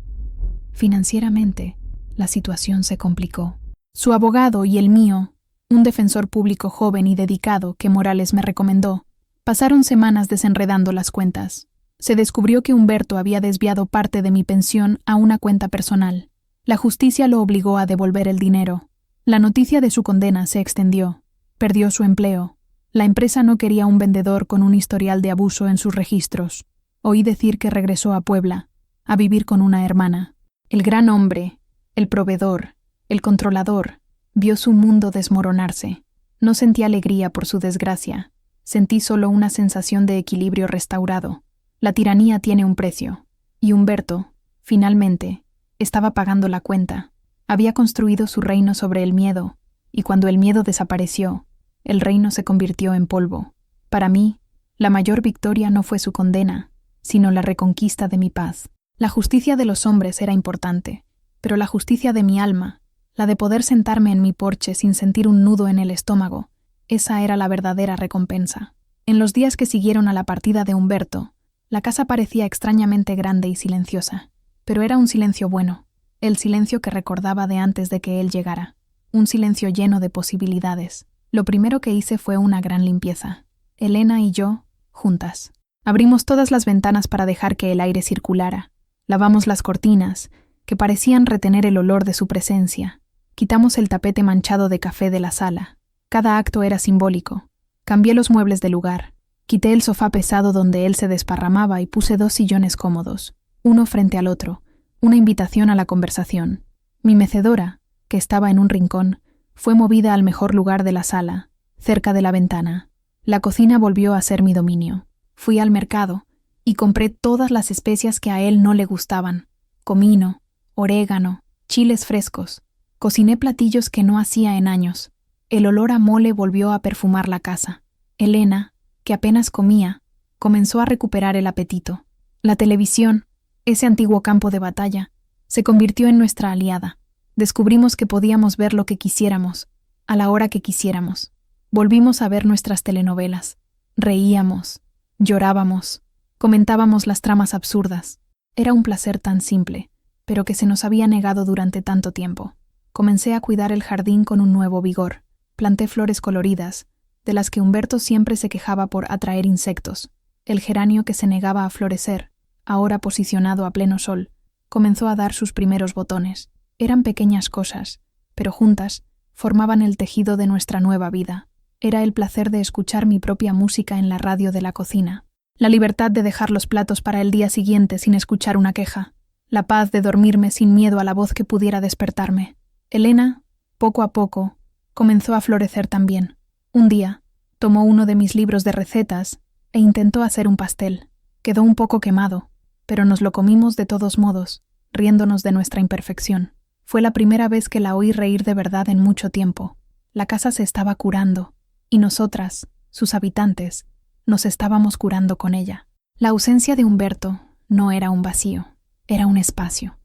S1: Financieramente, la situación se complicó. Su abogado y el mío, un defensor público joven y dedicado que Morales me recomendó, pasaron semanas desenredando las cuentas. Se descubrió que Humberto había desviado parte de mi pensión a una cuenta personal. La justicia lo obligó a devolver el dinero. La noticia de su condena se extendió. Perdió su empleo. La empresa no quería un vendedor con un historial de abuso en sus registros. Oí decir que regresó a Puebla, a vivir con una hermana. El gran hombre, el proveedor, el controlador, vio su mundo desmoronarse. No sentí alegría por su desgracia. Sentí solo una sensación de equilibrio restaurado. La tiranía tiene un precio. Y Humberto, finalmente, estaba pagando la cuenta. Había construido su reino sobre el miedo, y cuando el miedo desapareció, el reino se convirtió en polvo. Para mí, la mayor victoria no fue su condena, sino la reconquista de mi paz. La justicia de los hombres era importante, pero la justicia de mi alma, la de poder sentarme en mi porche sin sentir un nudo en el estómago, esa era la verdadera recompensa. En los días que siguieron a la partida de Humberto, la casa parecía extrañamente grande y silenciosa. Pero era un silencio bueno, el silencio que recordaba de antes de que él llegara, un silencio lleno de posibilidades. Lo primero que hice fue una gran limpieza. Elena y yo, juntas. Abrimos todas las ventanas para dejar que el aire circulara. Lavamos las cortinas, que parecían retener el olor de su presencia. Quitamos el tapete manchado de café de la sala. Cada acto era simbólico. Cambié los muebles de lugar. Quité el sofá pesado donde él se desparramaba y puse 2 sillones cómodos, uno frente al otro, una invitación a la conversación. Mi mecedora, que estaba en un rincón, fue movida al mejor lugar de la sala, cerca de la ventana. La cocina volvió a ser mi dominio. Fui al mercado y compré todas las especias que a él no le gustaban: comino, orégano, chiles frescos. Cociné platillos que no hacía en años. El olor a mole volvió a perfumar la casa. Elena, que apenas comía, comenzó a recuperar el apetito. La televisión, ese antiguo campo de batalla, se convirtió en nuestra aliada. Descubrimos que podíamos ver lo que quisiéramos, a la hora que quisiéramos. Volvimos a ver nuestras telenovelas. Reíamos, llorábamos, comentábamos las tramas absurdas. Era un placer tan simple, pero que se nos había negado durante tanto tiempo. Comencé a cuidar el jardín con un nuevo vigor. Planté flores coloridas, de las que Humberto siempre se quejaba por atraer insectos. El geranio que se negaba a florecer, ahora posicionado a pleno sol, comenzó a dar sus primeros botones. Eran pequeñas cosas, pero juntas formaban el tejido de nuestra nueva vida. Era el placer de escuchar mi propia música en la radio de la cocina, la libertad de dejar los platos para el día siguiente sin escuchar una queja, la paz de dormirme sin miedo a la voz que pudiera despertarme. Elena, poco a poco, comenzó a florecer también. Un día, tomó uno de mis libros de recetas e intentó hacer un pastel. Quedó un poco quemado, pero nos lo comimos de todos modos, riéndonos de nuestra imperfección. Fue la primera vez que la oí reír de verdad en mucho tiempo. La casa se estaba curando, y nosotras, sus habitantes, nos estábamos curando con ella. La ausencia de Humberto no era un vacío, era un espacio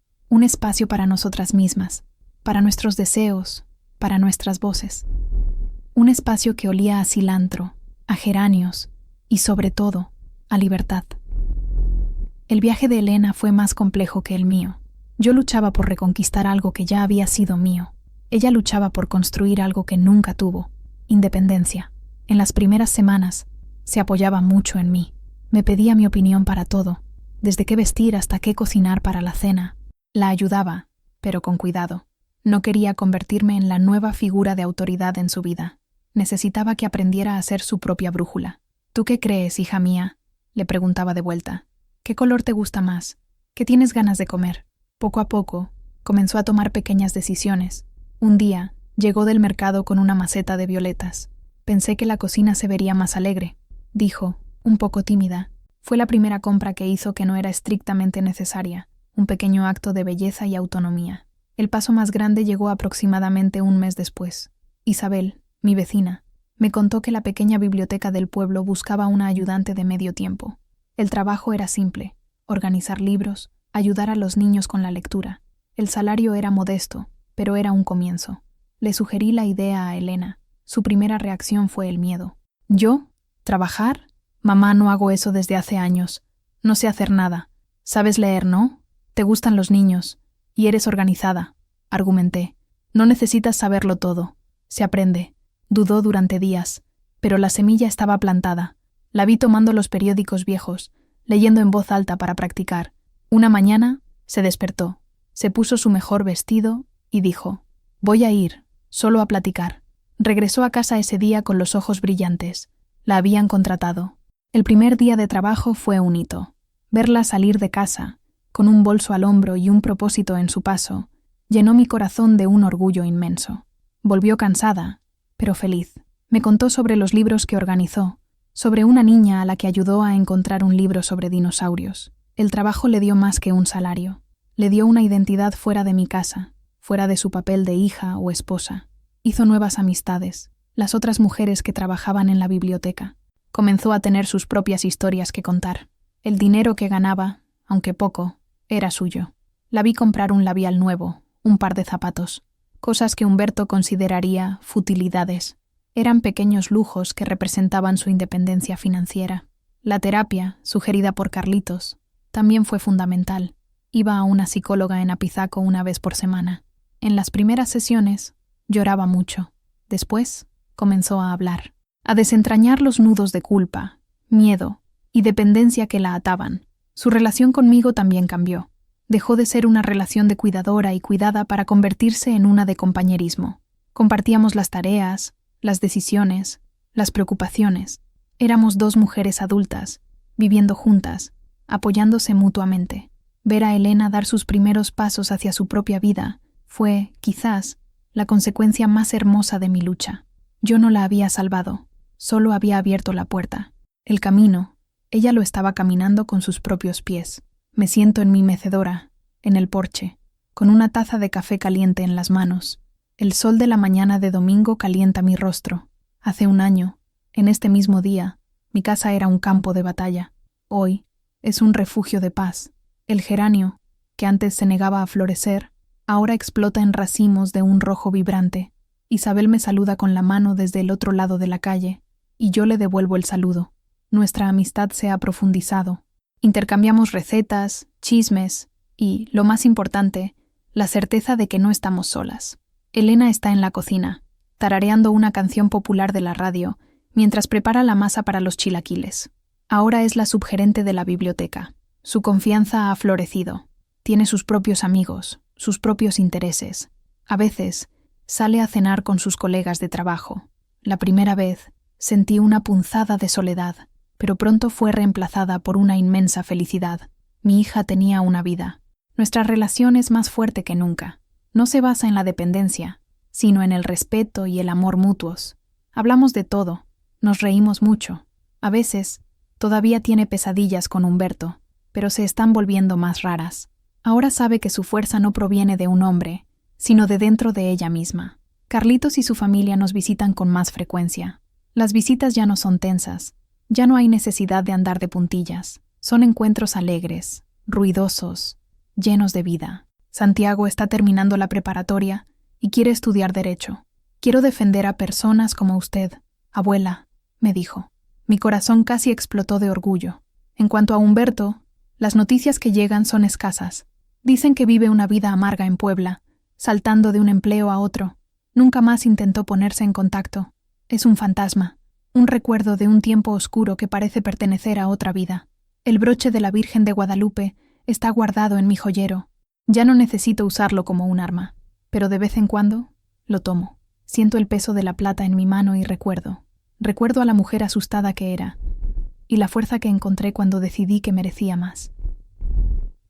S1: para nosotras mismas, para nuestros deseos, para nuestras voces. Un espacio que olía a cilantro, a geranios y, sobre todo, a libertad. El viaje de Elena fue más complejo que el mío. Yo luchaba por reconquistar algo que ya había sido mío. Ella luchaba por construir algo que nunca tuvo: independencia. En las primeras semanas, se apoyaba mucho en mí. Me pedía mi opinión para todo, desde qué vestir hasta qué cocinar para la cena. La ayudaba, pero con cuidado. No quería convertirme en la nueva figura de autoridad en su vida. Necesitaba que aprendiera a ser su propia brújula. ¿Tú qué crees, hija mía?, le preguntaba de vuelta. ¿Qué color te gusta más? ¿Qué tienes ganas de comer? Poco a poco, comenzó a tomar pequeñas decisiones. Un día, llegó del mercado con una maceta de violetas. Pensé que la cocina se vería más alegre, dijo, un poco tímida. Fue la primera compra que hizo que no era estrictamente necesaria, un pequeño acto de belleza y autonomía. El paso más grande llegó aproximadamente un mes después. Isabel, mi vecina, me contó que la pequeña biblioteca del pueblo buscaba una ayudante de medio tiempo. El trabajo era simple: organizar libros, ayudar a los niños con la lectura. El salario era modesto, pero era un comienzo. Le sugerí la idea a Elena. Su primera reacción fue el miedo. ¿Yo? ¿Trabajar? Mamá, no hago eso desde hace años. No sé hacer nada. ¿Sabes leer, no? Te gustan los niños. Y eres organizada, argumenté. No necesitas saberlo todo. Se aprende. Dudó durante días, pero la semilla estaba plantada. La vi tomando los periódicos viejos, leyendo en voz alta para practicar. Una mañana se despertó, se puso su mejor vestido y dijo: «Voy a ir, solo a platicar». Regresó a casa ese día con los ojos brillantes. La habían contratado. El primer día de trabajo fue un hito. Verla salir de casa, con un bolso al hombro y un propósito en su paso, llenó mi corazón de un orgullo inmenso. Volvió cansada, pero feliz. Me contó sobre los libros que organizó, sobre una niña a la que ayudó a encontrar un libro sobre dinosaurios. El trabajo le dio más que un salario. Le dio una identidad fuera de mi casa, fuera de su papel de hija o esposa. Hizo nuevas amistades, las otras mujeres que trabajaban en la biblioteca. Comenzó a tener sus propias historias que contar. El dinero que ganaba, aunque poco, era suyo. La vi comprar un labial nuevo, un par de zapatos, cosas que Humberto consideraría futilidades. Eran pequeños lujos que representaban su independencia financiera. La terapia, sugerida por Carlitos, también fue fundamental. Iba a una psicóloga en Apizaco una vez por semana. En las primeras sesiones, lloraba mucho. Después, comenzó a hablar, a desentrañar los nudos de culpa, miedo y dependencia que la ataban. Su relación conmigo también cambió. Dejó de ser una relación de cuidadora y cuidada para convertirse en una de compañerismo. Compartíamos las tareas, las decisiones, las preocupaciones. Éramos dos mujeres adultas, viviendo juntas, apoyándose mutuamente. Ver a Elena dar sus primeros pasos hacia su propia vida fue, quizás, la consecuencia más hermosa de mi lucha. Yo no la había salvado, solo había abierto la puerta. El camino, ella lo estaba caminando con sus propios pies. Me siento en mi mecedora, en el porche, con una taza de café caliente en las manos. El sol de la mañana de domingo calienta mi rostro. Hace un año, en este mismo día, mi casa era un campo de batalla. Hoy, es un refugio de paz. El geranio, que antes se negaba a florecer, ahora explota en racimos de un rojo vibrante. Isabel me saluda con la mano desde el otro lado de la calle, y yo le devuelvo el saludo. Nuestra amistad se ha profundizado. Intercambiamos recetas, chismes y, lo más importante, la certeza de que no estamos solas. Elena está en la cocina, tarareando una canción popular de la radio, mientras prepara la masa para los chilaquiles. Ahora es la subgerente de la biblioteca. Su confianza ha florecido. Tiene sus propios amigos, sus propios intereses. A veces, sale a cenar con sus colegas de trabajo. La primera vez, sentí una punzada de soledad, pero pronto fue reemplazada por una inmensa felicidad. Mi hija tenía una vida. Nuestra relación es más fuerte que nunca. No se basa en la dependencia, sino en el respeto y el amor mutuos. Hablamos de todo, nos reímos mucho. A veces, todavía tiene pesadillas con Humberto, pero se están volviendo más raras. Ahora sabe que su fuerza no proviene de un hombre, sino de dentro de ella misma. Carlitos y su familia nos visitan con más frecuencia. Las visitas ya no son tensas, ya no hay necesidad de andar de puntillas. Son encuentros alegres, ruidosos, llenos de vida. Santiago está terminando la preparatoria y quiere estudiar Derecho. Quiero defender a personas como usted, abuela, me dijo. Mi corazón casi explotó de orgullo. En cuanto a Humberto, las noticias que llegan son escasas. Dicen que vive una vida amarga en Puebla, saltando de un empleo a otro. Nunca más intentó ponerse en contacto. Es un fantasma. un recuerdo de un tiempo oscuro que parece pertenecer a otra vida. El broche de la Virgen de Guadalupe está guardado en mi joyero. Ya no necesito usarlo como un arma, pero de vez en cuando lo tomo. Siento el peso de la plata en mi mano y recuerdo a la mujer asustada que era, y la fuerza que encontré cuando decidí que merecía más.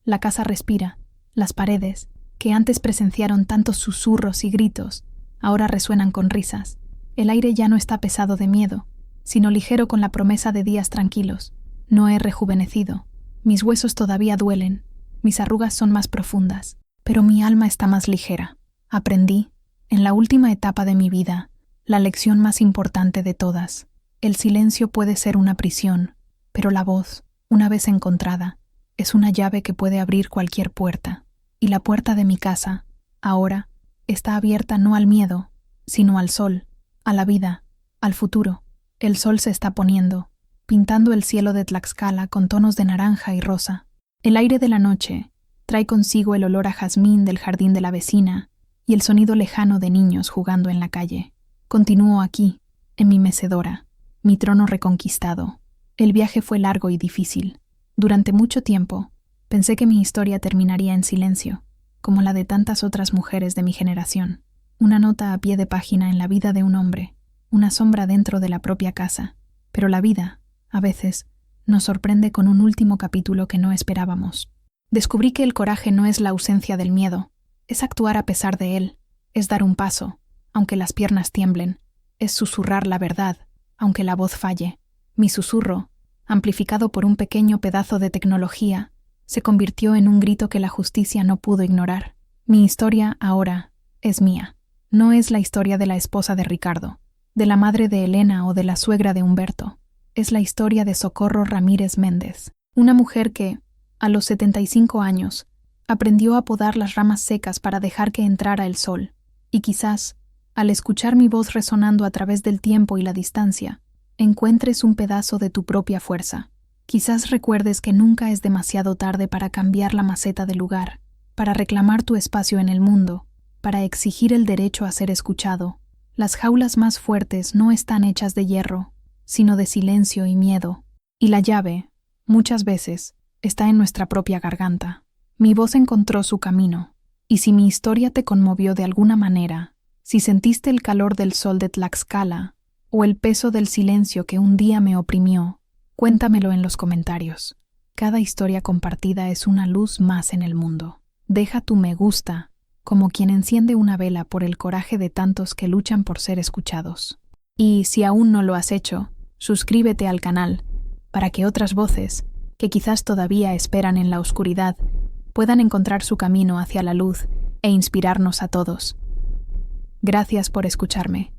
S1: La casa respira, las paredes, que antes presenciaron tantos susurros y gritos, ahora resuenan con risas. El aire ya no está pesado de miedo, sino ligero con la promesa de días tranquilos. No he rejuvenecido, mis huesos todavía duelen, mis arrugas son más profundas, pero mi alma está más ligera. Aprendí, en la última etapa de mi vida, la lección más importante de todas. El silencio puede ser una prisión, pero la voz, una vez encontrada, es una llave que puede abrir cualquier puerta. Y la puerta de mi casa, ahora, está abierta no al miedo, sino al sol, a la vida, al futuro. El sol se está poniendo, pintando el cielo de Tlaxcala con tonos de naranja y rosa. El aire de la noche trae consigo el olor a jazmín del jardín de la vecina y el sonido lejano de niños jugando en la calle. Continúo aquí, en mi mecedora, mi trono reconquistado. El viaje fue largo y difícil. Durante mucho tiempo, pensé que mi historia terminaría en silencio, como la de tantas otras mujeres de mi generación. Una nota a pie de página en la vida de un hombre, una sombra dentro de la propia casa. Pero la vida, a veces, nos sorprende con un último capítulo que no esperábamos. Descubrí que el coraje no es la ausencia del miedo, es actuar a pesar de él, es dar un paso, aunque las piernas tiemblen, es susurrar la verdad, aunque la voz falle. Mi susurro, amplificado por un pequeño pedazo de tecnología, se convirtió en un grito que la justicia no pudo ignorar. Mi historia, ahora, es mía. No es la historia de la esposa de Ricardo, de la madre de Elena o de la suegra de Humberto. Es la historia de Socorro Ramírez Méndez, una mujer que, a los 75 años, aprendió a podar las ramas secas para dejar que entrara el sol, y quizás, al escuchar mi voz resonando a través del tiempo y la distancia, encuentres un pedazo de tu propia fuerza. Quizás recuerdes que nunca es demasiado tarde para cambiar la maceta de lugar, para reclamar tu espacio en el mundo, para exigir el derecho a ser escuchado. Las jaulas más fuertes no están hechas de hierro, sino de silencio y miedo, y la llave, muchas veces, está en nuestra propia garganta. Mi voz encontró su camino, y si mi historia te conmovió de alguna manera, si sentiste el calor del sol de Tlaxcala o el peso del silencio que un día me oprimió, cuéntamelo en los comentarios. Cada historia compartida es una luz más en el mundo. Deja tu me gusta, como quien enciende una vela por el coraje de tantos que luchan por ser escuchados. Y si aún no lo has hecho, suscríbete al canal, para que otras voces, que quizás todavía esperan en la oscuridad, puedan encontrar su camino hacia la luz e inspirarnos a todos. Gracias por escucharme.